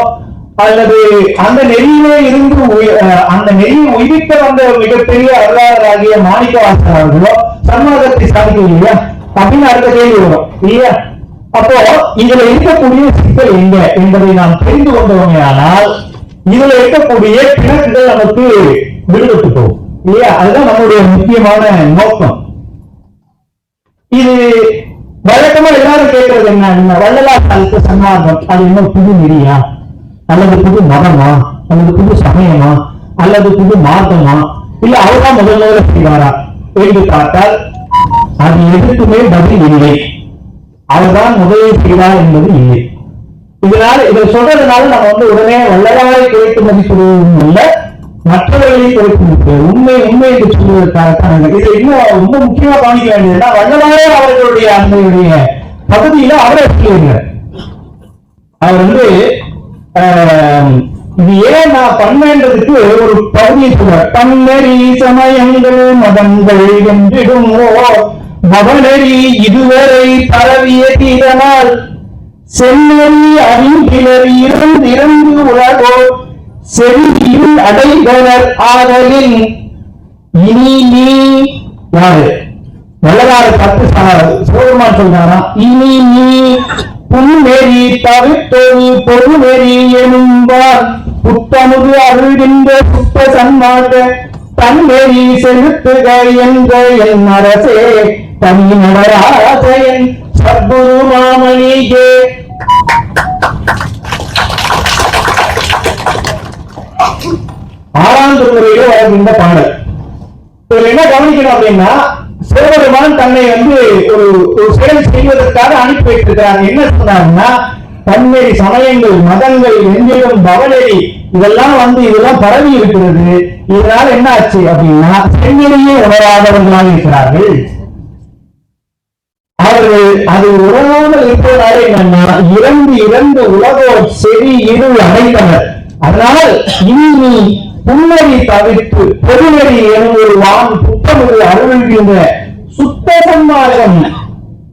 அல்லது அந்த நெறியிலே இருந்து அந்த நெறியை உயிர்க்க வந்த மிகப்பெரிய வரலாறாகிய மாணிக்கவாசகர் அவர்களோ சன்மார்க்கத்தை சாதிக்கலையா அப்படின்னு அடுத்த கேள்வி வரும் இல்லையா? அப்போ இதுல இருக்கக்கூடிய சிக்கல் எங்க என்பதை நாம் தெரிந்து கொண்டோமே ஆனால் இதுல இருக்கக்கூடிய பிணக்குகள் நமக்கு விடுபட்டு போகும் இல்லையா? அதுதான் நம்முடைய முக்கியமான நோக்கம். இது வழக்கமா எல்லாரும் கேட்கறது என்ன, வள்ளலார் காலத்து சன்மார்க்கம் அது இன்னும் புது நெறியா, அல்லது புது மதமா, அல்லது புது சமயமா, அல்லது புது மார்க்கமா, இல்ல அவர்தான் முதல்ல செய்வாரா என்று பார்த்தால் அது எதுக்குமே பதில் இல்லை. அவர்தான் முதலில் செய்வார் என்பது இல்லை. இதை சொல்றதுனால நம்ம உடனே வள்ளலாரை குறைத்து மதிப்பிடுவதும் அல்ல, மற்றவர்களை குறைத்து மதிப்பிடுவது உண்மை என்று சொல்வதற்காகத்தான். இது இன்னும் ரொம்ப முக்கியமா கவனிக்க வேண்டியதுன்னா, வள்ளலாரே அவர்களுடைய அன்றையுடைய பகுதியில அவரை சொல்லுகிறார். அவர் இது ஏன் நான் பண்ணேன்றதுக்கு ஒரு பகுதியை சொல்றார். பன்னெறி சமயங்கள் மதங்கள் என்றிடும் மவனெறி இதுவரை பரவிய தீரனால் செந்நெறி அறிந்திலர் இறந்து உலகோ செவியில் அடைதனர் ஆதலின் இனி நீ யாரு வள்ளலாறு 10 சிவபெருமான் சொல்றாரா, இனி நீ புன்னெறி தவிர்த்தொரு பொருநெறி எனும்பார் புத்தமுது அருள்கின்ற சுத்த சன்மார்க்க தன்னெறி செலுத்துக என்ற என் அரசே தனி நடராஜன் சத்குரு மாமணியே. ஆறாம் திருமுறையில வருகின்ற பாடல். இதுல என்ன கவனிக்கணும் அப்படின்னா, சிவபெருமான் தன்னை ஒரு செயல் செய்வதற்காக அனுப்பி வைத்திருக்கிறார். என்ன சொன்னாருன்னா, பன்மேறி சமயங்கள் மதங்கள் எங்கிலும் பவநெறி இதெல்லாம் இதெல்லாம் பரவி இருக்கிறது. இதனால என்ன ஆச்சு அப்படின்னா, செந்நெறியை உணராதவர்களாக இருக்கிறார்கள். அவர்கள் அது உணராமல் இருப்பதால என்னன்னா, இறந்து உலகோர் செவி இருள் அடைந்தனர். அதனால் இனி புன்னறி தவிர்த்து பெருநெறி எனும் ஒரு வான் புத்தமுது அருள்கின்ற சுத்த சன்மார்க்கம்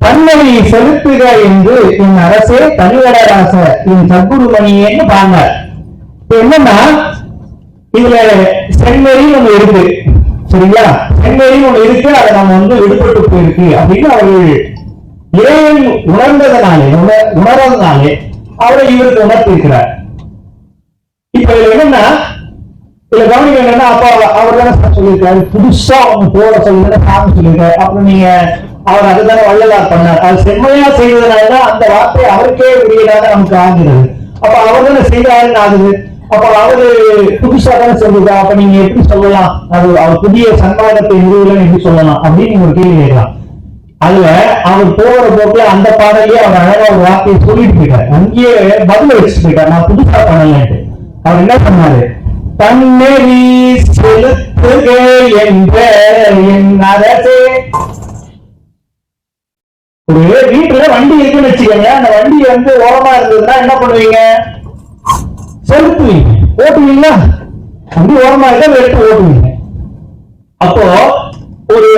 தன்னை செலுத்துக என்று என் அரசே தனிவடராச என் சத்குருமணியேன்னு பாங்க. என்னன்னா, இதுல செந்நெறி ஒண்ணு இருக்கு, சரிங்களா? செந்நெறி ஒண்ணு இருக்கு, அதை நம்ம விடுபட்டு போயிருக்கு அப்படின்னு அவர்கள் இறைவன் உணர்ந்ததுனாலே அவரை இவருக்கு உணர்த்திருக்கிறார். இப்ப இதுல என்னன்னா, இதுல கவனிக்க என்னன்னா, அப்ப அவர் தானே சொல்லியிருக்காரு, புதுசா ஒண்ணு போட சொல்லி சாமி சொல்லியிருக்காரு. அப்புறம் நீங்க அவர் அதுதானே வள்ளலார் பண்ணார். அது செம்மையா செய்வதனாலதான் அந்த வார்த்தை அவருக்கே உரியதாக நமக்கு ஆகிறது. அப்ப அவர் தானே செய்தாருன்னு ஆகுது. அப்ப அவரு புதுசா தானே சொல்லிருக்கா, அப்ப நீங்க எப்படி சொல்லலாம் அது அவர் புதிய சன்மார்க்கத்தை நிறுவனம் எப்படி சொல்லலாம் அப்படின்னு நீங்க ஒரு கேள்வி கேட்கலாம். அதுல அவர் போற போக்குல அந்த பாடலையே அவர் அழகா ஒரு வார்த்தையை சொல்லிட்டு போயிட்டார். அங்கேயே பதில வச்சுட்டு போயிட்டார், நான் புதுசா பண்ணலன்ட்டு. அவர் என்ன சொன்னாரு, தன்னெறி செலுத்துக என்ற என் அரசே. ஒரு வீட்டுல வண்டி இருக்குன்னு வச்சுக்கோங்க, அந்த வண்டி ஓரமா இருந்ததுன்னா என்ன பண்ணுவீங்க? செலுத்துவீங்க, ஓட்டுவீங்களா? வண்டி ஓரமா இருக்க எடுத்து ஓட்டுவீங்க. அப்போ ஒரு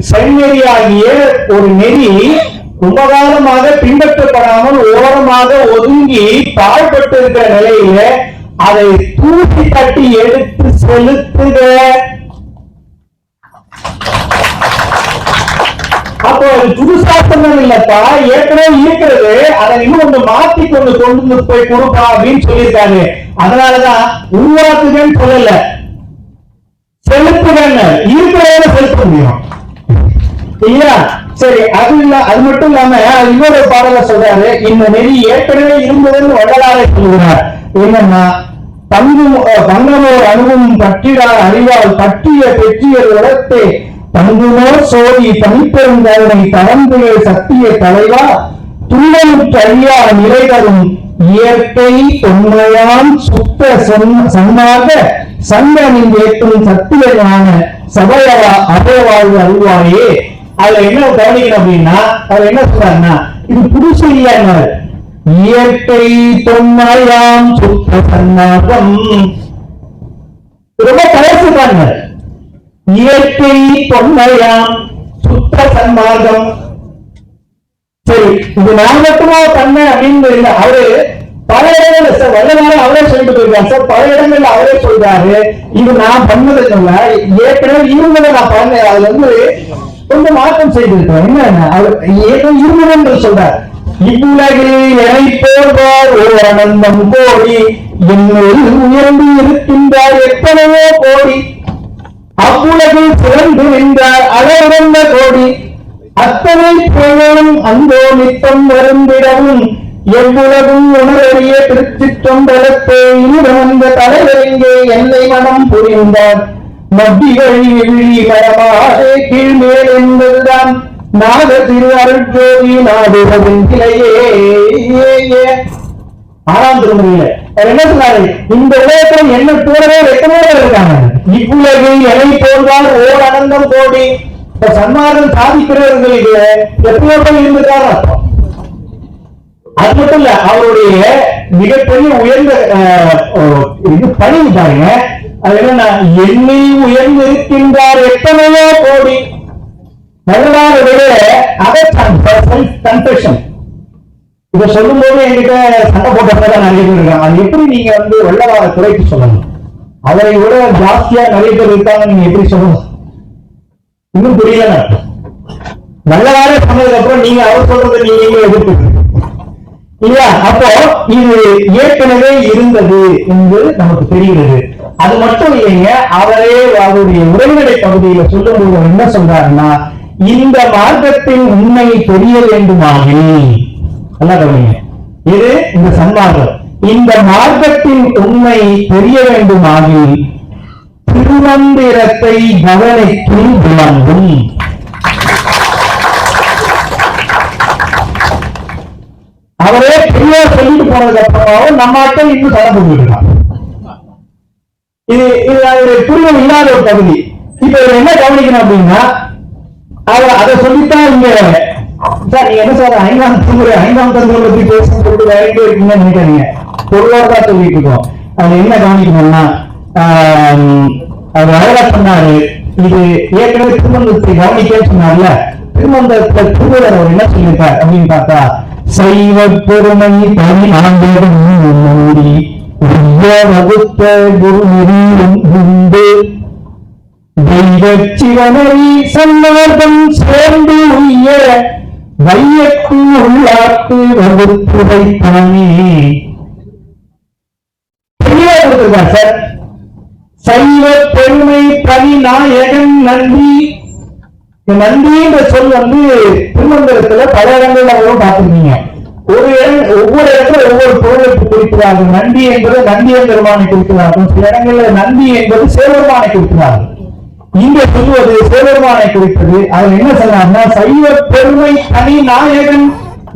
செந்நெறியாகிய ஒரு நெறி ரொம்ப காலமாக பின்பற்றப்படாமல் ஓரமாக ஒதுங்கி பாழ்பட்டு இருக்கிற நிலையில அதை தூக்கி தட்டி எடுத்து செலுத்துக. அப்போ அது புதுசாசனம் இல்லப்பா, ஏற்கனவே இருக்கிறது, அதை இன்னும் கொஞ்சம் மாத்தி கொண்டு போய் கொடுப்பா அப்படின்னு சொல்லியிருக்காரு. அதனாலதான் உருவாக்குகன்னு சொல்லல, செலுத்துகன்னு. இருக்கிறத செலுத்த முடியும் இல்லையா? சரி, அது மட்டும் இல்லாம இன்னொரு பாடல சொல்றாரு, இந்த நெறி ஏற்கனவே இருந்ததுன்னு வள்ளலாரை சொல்லுகிறார். என்னன்னா, பங்கமோர் அணுவும் பற்றிடார் அறிவால் பற்றிய பெற்றிய உலகத்தை தங்குமோ சோதி தனிப்பெருந்தனை தரம்புகள் சத்திய தலைவா துள்ளமுற்றறியா நிலை தரும் இயற்கை தொன்மையான் சுத்த சன்மாக சங்கனின் ஏற்றும் சத்தியமான சபையவா அபயவாழ்வு அருள்வாயே. அதுல என்ன கவனிக்கணும் அப்படின்னா, அவர் என்ன சொல்றாருன்னா, இது புதுசு இல்லைன்னு, இயற்கை தொன்மையாம் சுத்த சன்மார்க்கம். ரொம்ப பழசுதாங்க. இயற்கை தொன்மையாம் சுத்த சன்மார்க்கம். சரி, இது நான் மட்டுமா பண்ண அப்படின்னு இல்லை. அவரு பல இடங்கள்ல சார் வல்லவாறு அவரே சொல்லிட்டு போயிருக்காரு சார். பல இடங்கள்ல அவரே சொல்றாரு, இது நான் பண்ணது இல்ல, ஏற்கனவே இருந்ததை நான் பண்ணேன், அதுல கொஞ்சம் மாற்றம் செய்திருக்கேன். என்ன அவர் ஏற்கனவே இருந்தது சொல்றாரு. இவ்வுலகில் எனை போல்வார் ஒரு ஆனந்தம் கோடி என்னுள் உயர்ந்து இருக்கின்றார் எத்தனையோ கோடி. அவ்வுலகில் சிறந்து நின்றார் அளவிறந்த கோடி. அத்தனை புகழும் அந்தோ நித்தம் வருந்திடவும் எவ்வுலகும் உணரறிய திருச்சிற்றம்பலத்தை இனிவந்த தலைவரிங்கே என்னை மனம் புரிந்தார். மத்தி வழி விழி மரமாதே கீழ்மேல் என்பதுதான் நாத திரு அருட்ஜோதி நாடுவதின் கிளையே. ஆறாம் திருமுறையில என்ன சொன்னாரு, இந்த உலகத்தில் என்ன கூடவே எத்தனையோ இருக்காங்க. இவ்வுலகில் எனை போல்வார் ஓர் அனந்தம் கோடி. இப்ப சன்மார்க்கம் சாதிக்கிறவர்களுக்கு எத்தனையோ பேர் இருந்திருக்காரு அர்த்தம். அது மட்டும் இல்ல, அவருடைய மிகப்பெரிய உயர்ந்த இது பணி பாருங்க. அது என்னன்னா, எண்ணி உயர்ந்து இருக்கின்றார் எத்தனையோ கோடி. வள்ளலாருடைய கன்ஃபெஷன் இதை சொல்லும் போது என்கிட்ட சண்டை போட்டதான் நிறைய பேர் இருக்காங்க. அது எப்படி நீங்க வள்ளலார குறைத்து சொல்லணும்? அவரை விட ஜாஸ்தியா நிறைய பேர் இருக்காங்க, நீங்க எப்படி சொல்லணும்? இன்னும் புரியல. வள்ளலாரே சொன்னதுக்கு அப்புறம் நீங்க அவர் சொல்றதை நீங்க எதிர்ப்பு இல்லையா? அப்போ இது ஏற்கனவே இருந்தது என்பது நமக்கு தெரிகிறது. அது மட்டும் இல்லைங்க, அவரே அவருடைய உரைநடை பகுதியில சொல்லும் போது என்ன சொல்றாருன்னா, இந்த மார்க்கத்தின் உண்மை தெரிய வேண்டுமாகில், நல்லா கவனிங்க, இது இந்த சன்மார்க்கம், இந்த மார்க்கத்தின் உண்மை தெரிய வேண்டுமாகில் திருமந்திரத்தை கவனிக்கும் விளங்கும். அவரே பெரியார் சொல்லிட்டு போனதுக்கு அப்புறம் நம்மாட்ட இன்னும் தடை போட்டுருக்கான். இது புரிதல் இல்லாத ஒரு பகுதி. இப்ப என்ன கவனிக்கணும் அப்படின்னா, அவர் அதை சொல்லித்தான் இங்க சார் நீங்க என்ன சொல்ற ஐந்தாம் திருமுறை பத்தி பேசும் சொல்லிட்டு வேற எங்கே இருக்கீங்கன்னு நினைக்காதீங்க. பொருளோட தான் சொல்லிட்டு இருக்கோம். அதுல என்ன கவனிக்கணும்னா, அவர் அழகா சொன்னாரு, இது ஏற்கனவே திருமந்தத்தை கவனிக்க சொன்னார்ல, திருமந்தத்துல திருமூலர் அவர் என்ன சொல்லியிருக்கார் அப்படின்னு பார்த்தா, சைவ பெருமை தனி ஆண்டேடும் மூடி வகுத்த குரு நெறியும் உண்டு தெய்வ சிவனை சன்மார்க்கம் சேர்ந்து உய்ய வையத்து உள்ளாட்டு வகுப்புரை தானே. சார், சைவ பெருமை தனி நாயகன் நன்றி. நன்றின்ற சொல் திருமந்திரத்துல பல இடங்கள்ல பார்த்திருக்கீங்க. ஒவ்வொரு இடத்துல ஒவ்வொரு பொருளுக்கு குறிக்கிறார்கள். நன்றி என்பது நந்தியம் பெருமானை குறிக்கிறார்கள். சில இடங்கள்ல நந்தி என்பது சிவபெருமானை குறிக்கிறார்கள். இங்க சொல்வது சிவபெருமானை குறிப்பது. அதில் என்ன சொன்னார்னா, சைவ பெருமை தனி நாயகன்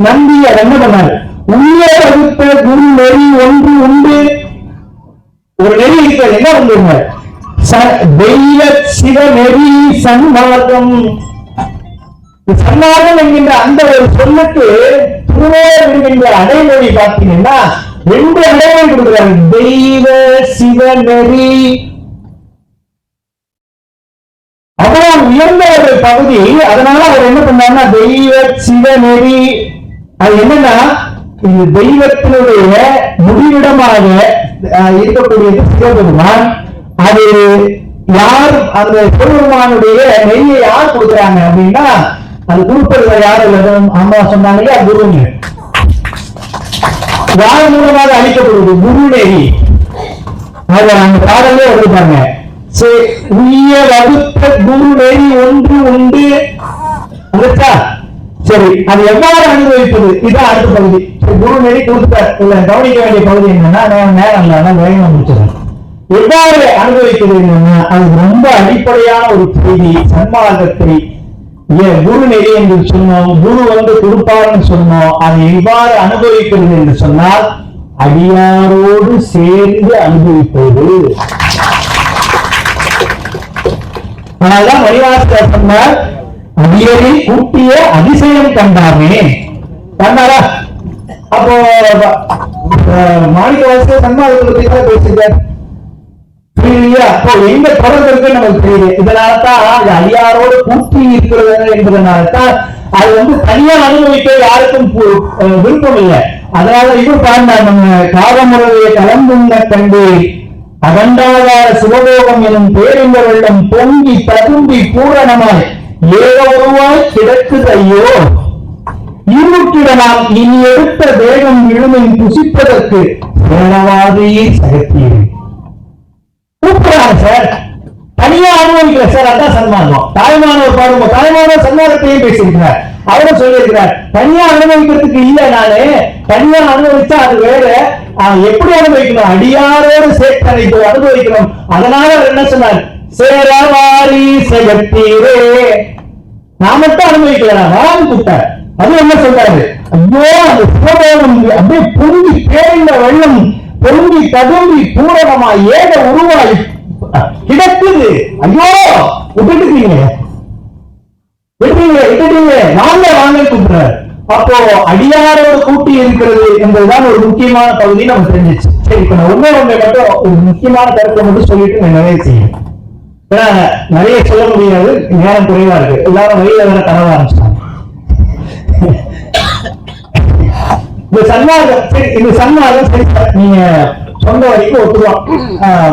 நந்தி. அது என்ன பண்ணாரு, உள்ளே வகுத்த குரு நெறி ஒன்று உண்டு. ஒரு நெறி இருக்கிறது, என்ன உண்டு, தெய்வ சிவ நெறி சன்மார்க்கம். சன்மார்க்கம் என்கின்ற அந்த ஒரு சொல்லுக்கு திருமூலர் என்கின்ற அடைமொழி பார்த்தீங்கன்னா ரெண்டு அடைமொழி கொடுக்கிறாங்க, தெய்வ சிவ நெறி. அவ்வளவு உயர்ந்த ஒரு பகுதி. அதனால அவர் என்ன பண்ணாருன்னா, தெய்வ சிவ நெறி. அது என்னன்னா, இது தெய்வத்தினுடைய முடிவிடமாக இருக்கக்கூடியது சிவபெருமான். அது யார், அந்த சிவபெருமானுடைய நெறியை யார் கொடுக்குறாங்க அப்படின்னா, அது கொடுப்பது யார் இல்ல, அம்மா சொன்னாங்க குருங்க. யார் மூலமாக அளிக்கப்படுவது, குரு நெறி. அந்த பாடலே எழுதிட்டாங்க, உய்ய வகுத்த குரு நெறி ஒன்று உண்டு. சரி, அது எவ்வாறு அனுபவிப்பது, இதுதான் அடுத்த பகுதி. குரு நெறி கொடுத்தார். கவனிக்க வேண்டிய பகுதி என்னன்னா, நேரம் இல்லாம வேகமா முடிச்சிடறேன். எவ்வாறு அனுபவிக்கிறது என்னன்னா, அது ரொம்ப அடிப்படையான ஒரு செய்தி. சன்மார்க்கத்தை குரு நெறி என்று சொன்னோம், குரு கொடுப்பார்னு சொன்னோம். அதை எவ்வாறு அனுபவிக்கிறது என்று சொன்னால், அடியாரோடு சேர்ந்து அனுபவிப்பது. அதனால்தான் மணிவாசகர் சொன்னார், அடியரில் கூட்டிய அதிசயம் கண்டாமே. கண்டாரா? அப்போ மாணிக்கவாசகர் சன்மார்க்கத்தை பத்தி தான் பேசிட்டார். அப்போ எங்க தொடர்பு இருக்கு நமக்கு தெரியுது. இதனால்தான் அடியாரோடு கூட்டி இருக்கிறது என்பதனால்தான் அது தனியா அனுபவிக்க யாருக்கும் விருப்பம் இல்லை. அதனால இது பாருங்க, நம்ம காவமுறையை கலந்துள்ள கண்டு அகண்டாகார சிவலோகம் எனும் பேரிந்த வெள்ளம் பொங்கி ததும்பி பூரணமாய் ஏக உருவாய் கிடக்குது ஐயோ இருக்கிடலாம் இனி எடுத்த தேகம் விழுமின் புசிப்பதற்கு வேணவாதையே சகத்தீர். கூப்பிடுறாங்க சார், தனியா அனுபவிக்கல சார், அதான் சன்மார்க்கம். தாய்மானவர் பாருங்க, தாய்மானவர் சன்மார்க்கத்தையும் பேசியிருக்கிறார். அவரும் சொல்லியிருக்கிறார், தனியா அனுபவிக்கிறதுக்கு இல்ல, நானு தனியா அனுபவிச்சா அது வேற. எப்படி அனுபவிக்கணும், அடியாரோடு சேர்த்து அனுபவிக்கணும். அதனால அவர் என்ன சொன்னார், சேரவாரி சகத்தீரே. நான் மட்டும் அனுபவிக்கலாம், நான் கூப்பிட்டார். அது என்ன சொல்றாரு, ஐயோ அந்த சிவபோகம் அப்படியே பொருந்தி பேரிந்த வெள்ளம் பொருந்தி ததும்பி பூரணமாய் ஏக உருவாய் கிடக்குது. ஐயோ விட்டுட்டீங்க, நாங்க வாங்க கூப்பிடுறாரு. அப்போ அடியாரோடு கூட்டி இருக்கிறது என்பதுதான் ஒரு முக்கியமான பகுதி நமக்கு தெரிஞ்சிச்சு. சரி, இப்ப நான் ஒண்ணே மட்டும் ஒரு முக்கியமான கருத்தை மட்டும் சொல்லிட்டு நான் நிறைய செய்யணும். ஏன்னா நிறைய சொல்ல முடியாது, நேரம் குறைவா இருக்கு. எல்லாரும் வெளியில வேற தரவ ஆரம்பிச்சிட்டாங்க. இந்த சன்மார்க்கம், சரி, இந்த சன்மார்க்கம் சரி நீங்க சொந்த வரைக்கும் ஒத்துருவோம்.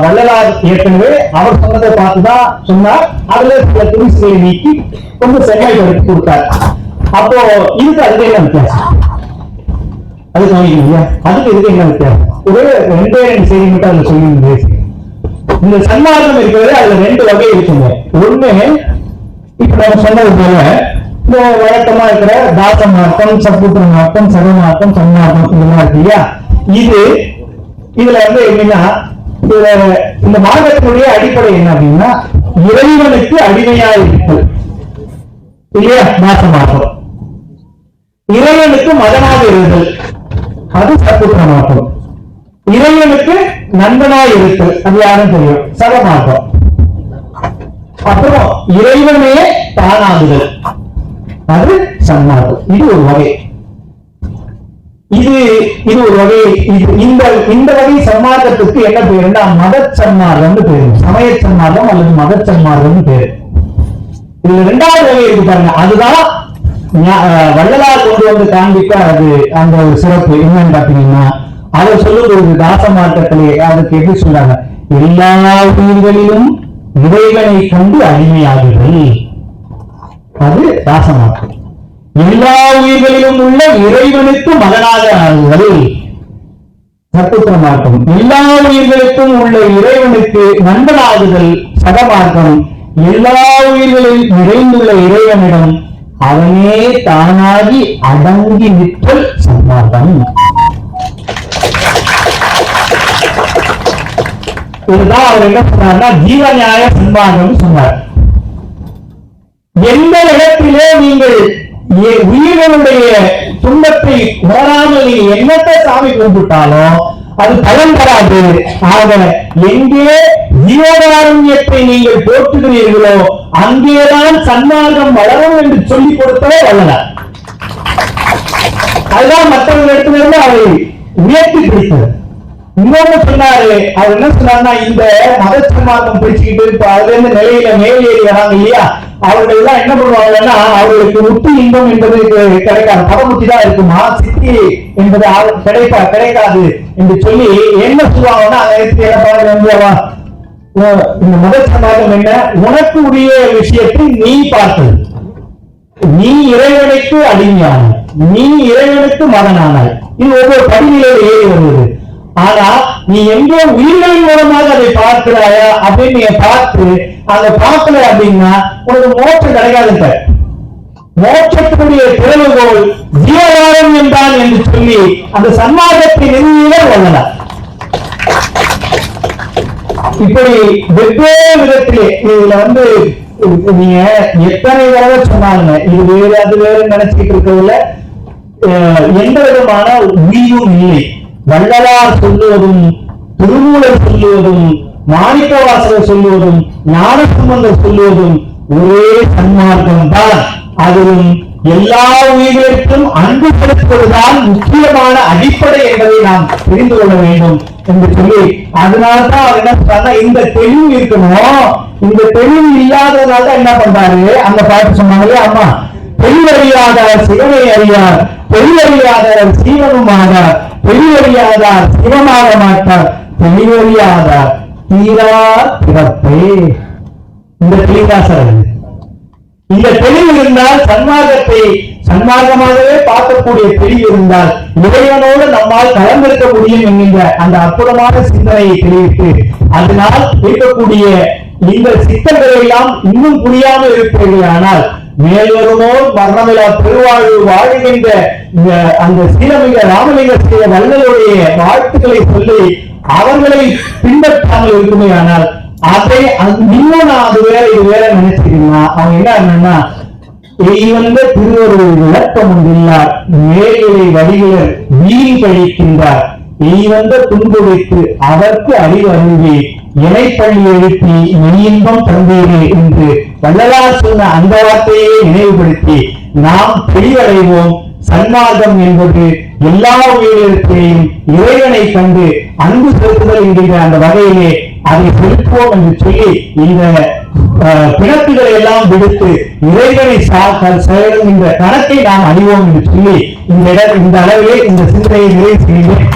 வள்ளலார் ஏற்கனவே அவர் சொன்னதை பார்த்துதான் சொன்னார். அதுல சில துணிசுகளை நீக்கி கொஞ்சம் செம்மைப்படுத்தி கொடுத்தார். அப்போ இதுக்கு அதுக்கு என்ன வித்தியாசம், அது கவனிக்கணும். அதுக்கு இதுக்கு என்ன வித்தியாசம், ஒரு ரெண்டு செய்தி மட்டும் அதுல சொல்லி. இந்த சன்மார்க்கம் இருக்கிறது அதுல ரெண்டு வகை இருக்குங்க. ஒண்ணு இப்ப நம்ம சொன்னது போல இந்த வழக்கமா இருக்கிற தாச மார்க்கம், சத்புத்திர மார்க்கம், சர்வ மார்க்கம், சன்மார்க்கம் இதெல்லாம் இருக்கு இல்லையா? இதுல வந்து எப்படின்னா இந்த மார்க்கத்தினுடைய அடிப்படை என்ன அப்படின்னா இறைவனுக்கு அடிமையா இருத்தல் இல்லையா? தாச மார்க்கம். இறைவனுக்கு மகனாக இருத்தல் அது சத்புத்திர மார்க்கம். இறைவனுக்கு நண்பனாய் இருத்தல் அது யாரும் தெரியும், சர்வ மார்க்கம். அப்புறம் இறைவனே தானாகுதல் அது சன்மார்க்கம். இது ஒரு வகை. இது ஒரு வகை. இந்த வகை சன்மார்க்கத்துக்கு என்ன பேருன்னா மத சன்மார்க்கம் பேரு, சமய சன்மார்க்கம் அல்லது மத சன்மார்க்கம் பேரு. இதுல இரண்டாவது வகை இருக்கு பாருங்க, அதுதான் வள்ளலார் கொண்டு வந்து காண்பிக்க அது அந்த ஒரு சிறப்பு என்னன்னு பாத்தீங்கன்னா, அதை சொல்லும்போது தாச மார்க்கத்திலே அதுக்கு எப்படி சொல்றாங்க, எல்லா உயிர்களிலும் இறைவனை கொண்டு அடிமையாகுதல் அது தாச மார்க்கம். எல்லா உயிர்களிலும் உள்ள இறைவனுக்கு மகனாக ஆகுதல் சத்புத்திர மார்க்கம். எல்லா உயிர்களுக்கும் உள்ள இறைவனுக்கு நண்பனாகுதல் சகமார்க்கம். எல்லா உயிர்களில் நிறைந்துள்ள இறைவனிடம் அவனே தானாகி அடங்கி நிற்றல் சன்மார்க்கம். இதுதான் அவர் என்ன சொன்னார்னா ஜீவநியாய சன்மார்க்கம் சொன்னார். எந்த இடத்திலே நீங்கள் உயிர்களுடைய துன்பத்தை உணராமல் நீங்க என்னத்தை சாமி கும்பிட்டாலும் அது பலன் தராது. ஆக எங்கே ஜீவகாருண்யத்தை நீங்கள் போற்றுகிறீர்களோ அங்கேதான் சன்மார்க்கம் வளரும் என்று சொல்லிக் கொடுத்தவே வல்லவர். அதுதான் மற்றவர்கள் இடத்திலிருந்து அவரை உயர்த்தி பிடித்தது. இன்னொன்னு சொன்னாரு, அவர் என்ன சொன்னார்னா இந்த மத சன்மார்க்கம் பிடிச்சுக்கிட்டு அதுல இருந்து நிலையில மேலேறி வராங்க இல்லையா, அவர்கள் எல்லாம் என்ன பண்ணுவாங்கன்னா அவர்களுக்கு முக்தி இன்பம் என்பது கிடைக்காது, பதமுத்தி தான் இருக்குமா, சித்தி என்பது கிடைக்காது என்று சொல்லி என்ன சொல்லுவாங்கன்னா அந்த இடத்துல என்ன பாருங்க, இந்த மத சன்மார்க்கம் என்ன, உனக்கு உரிய விஷயத்தை நீ பார்த்தது, நீ இறைவனுக்கு அடிமையான, நீ இறைவனுக்கு மகனானாய். இது ஒவ்வொரு படிநிலையில் ஏறி வருவது. ஆனா நீ எங்கே உயிர்களின் மூலமாக அதை பார்க்கிறாயா அப்படின்னு நீங்க பார்த்து அதை பார்க்கல அப்படின்னா உனக்கு மோட்சம் கிடைக்காது. மோட்சத்தினுடைய திறவுகோல் ஜீவகாரம் என்றான் என்று சொல்லி அந்த சன்மார்க்கத்தை நிறுவியவர் வல்லவர். இப்படி வெவ்வேறு விதத்திலே இதுல வந்து நீங்க எத்தனை தடவை சொன்னாங்க இது வேறு அது வேறு நினைச்சுக்கிட்டு இருக்கவில்ல, எந்த விதமான உயிரும் இல்லை. வள்ளலார் சொல்லுவதும் திருமூலர் சொல்லுவதும் மாணிக்கவாசகர் சொல்லுவதும் ஞானசம்பந்தர் சொல்லுவதும் ஒரே சன்மார்க்கம் தான். அதிலும் எல்லா உயிர்களுக்கும் அன்பு செலுத்துவதுதான் முக்கியமான அடிப்படை என்பதை நாம் தெரிந்து கொள்ள வேண்டும் என்று சொல்லி அதனால்தான் அவர் என்ன சொன்னா இந்த தெளிவு இருக்கணும். இந்த தெளிவு இல்லாததுனால என்ன பண்றாரு, அந்த பாட்டு சொன்னாங்களே அம்மா, தெளிவறியாதார் சிவனை அறியார், தெளிவறியாதார் சீவனும் ஆகார், தெளிவறியாதார் சிவமாக மாட்டார், தெளிவறியாதார் தீரா பிறப்பே. இந்த தெளிவாசர் இந்த தெளிவு இருந்தால் சன்மார்க்கத்தை சன்மார்க்கமாகவே பார்க்கக்கூடிய தெளிவு இருந்தால் இறைவனோடு நம்மால் கலந்திருக்க முடியும் என்கின்ற அந்த அற்புதமான சிந்தனையை தெரிவித்து அதனால் இருக்கக்கூடிய இந்த சிக்கல்களை எல்லாம் இன்னும் புரியாமல் இருக்கிறீர்களானால் மேல்வருமோர் மரணமில்லா பெருவாழ்வு வாழுகின்ற அந்த சீலமிக ராமலிங்க செய்த வல்லலுடைய வாழ்த்துக்களை சொல்லி அவர்களை பின்பற்றாமல் இருக்குமே. ஆனால் அதை இன்னும் நான் அது வேற இது வேற நினைச்சிருக்கீங்கன்னா அவங்க என்னன்னா வந்த திருவருள் விளக்கம் ஒன்றில்லார் மேல்களை வடிகளர் வீண் கழிக்கின்றார் வந்த துன்பு வைத்து அதற்கு அறிவு அருகே இணைப்பள்ளி எழுப்பி மெய்யின்பம் தந்தீரே என்று வள்ளலார் சொன்ன அந்த வார்த்தையை நினைவுபடுத்தி நாம் தெளிவடைவோம். சன்மார்க்கம் என்பது எல்லா உயிரிழத்தையும் இறைவனை கண்டு அன்பு செலுத்துதல் என்கின்ற அந்த வகையிலே அதை செலுத்துவோம் என்று சொல்லி இந்த பிணக்குகளை எல்லாம் விடுத்து இறைவனை என்ற கணக்கை நாம் அறிவோம் என்று சொல்லி இந்த அளவிலே இந்த சிந்தனையை நிறைவு செய்கிறேன்.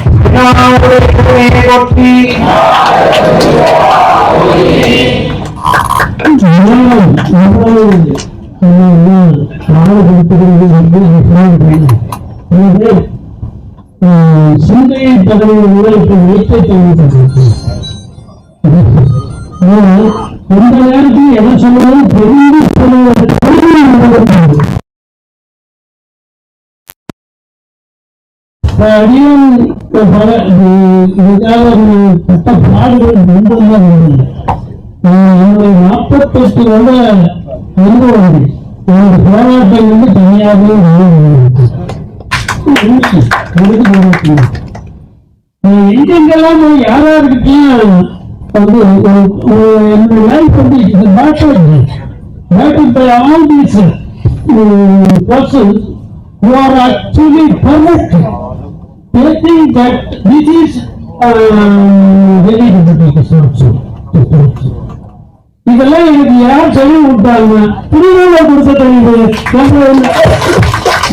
சிந்தையை பதவி உங்களுக்கு நிறுத்தை எந்த நேரத்தில் எதை சொல்லணும் தெரிந்து சொல்லுவது பட்ட பாடுகள் ரொம்பதான் என்னுடைய 48 வருட அனுபவம் என்னோட போராட்டம் வந்து தனியாகவே எங்கெங்கெல்லாம் யார் யாருக்கிட்டையும் வந்து என்னுடைய லைஃப் வந்து better by all these persons who are actually perfect. They think that this is very difficult. இதெல்லாம் எனக்கு யார் சொல்லி விட்டாங்க? திருநாள கொடுத்த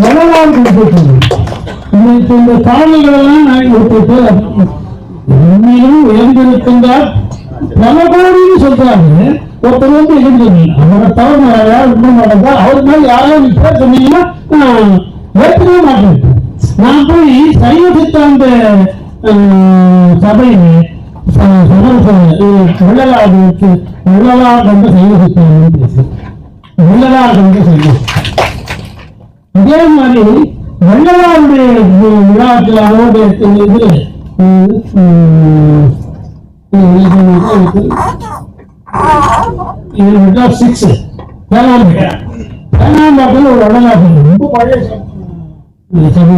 வரலாறு கொடுத்துருக்காங்க. இந்த பாடல்களெல்லாம் நான் கொடுத்துட்டு உண்மையிலும் உயர்ந்திருக்கின்றார் பல கோடின்னு சொல்றாங்க. ஒருத்தர் வந்து எழுதுங்க அவரை தவறு யாரும் விட மாட்டாங்க. அவர் மேல யாராவது பேர் சொன்னீங்கன்னா ஏற்கனவே மாட்டேன். நான் போய் சைவ சித்தாந்த சபையில வெள்ளலார் கண்ட சைவ சித்தாந்தம் பேசு வெள்ளலார் கண்ட சைவம். இதே மாதிரி வெள்ளலாருடைய விழாக்கள் அவருடைய இதுல 6 பேனாம்பாட்டில் ஒரு வடலாட்டம் ரொம்ப பழைய சபை.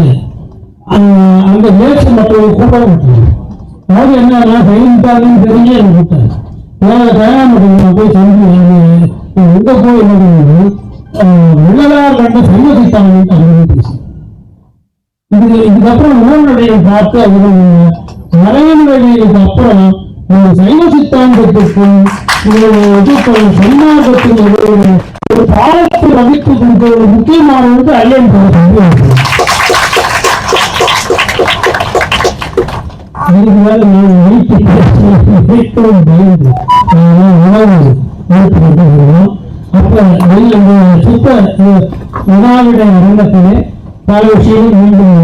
அந்த நேற்று மற்றவங்க கூட விட்டாங்க. அதாவது என்ன சைலண்டாலும் தெரிஞ்சு எனக்கு விட்டாங்க. பேனாம்பாட்டில் போய் சொல்லி எங்க போய் என்ன வெள்ளலார் கண்ட சைவ சித்தாந்தம் அப்படின்னு பேசி இதுக்கப்புறம் நூல்நடையை பார்த்து அவர்கள் மறைவினுடையதுக்கு அப்புறம் சைவ சித்தாந்தத்திற்கும் சன்மார்க்கத்தின் ஒரு பாடத்தை வகுத்து கொடுத்த ஒரு முக்கியமானது ஐயன் அப்ப சுத்த வினாவிட அரங்கத்திலே பல விஷயங்கள் மீண்டும்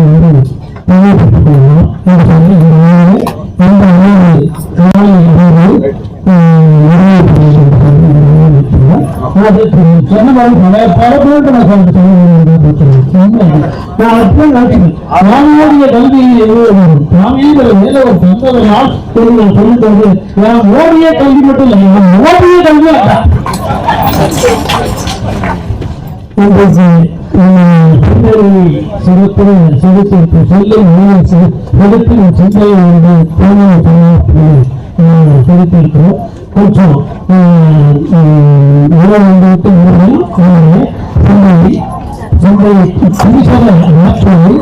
தெரியப்பட்டுக் கொள்ளலாம் என்று சொல்லி இந்த ஓடிய கல்வி மட்டும் இல்லை ஓடிய கல்வி செலுத்தியிருக்கிறோம். கொஞ்சம் சந்தை மாற்றுவது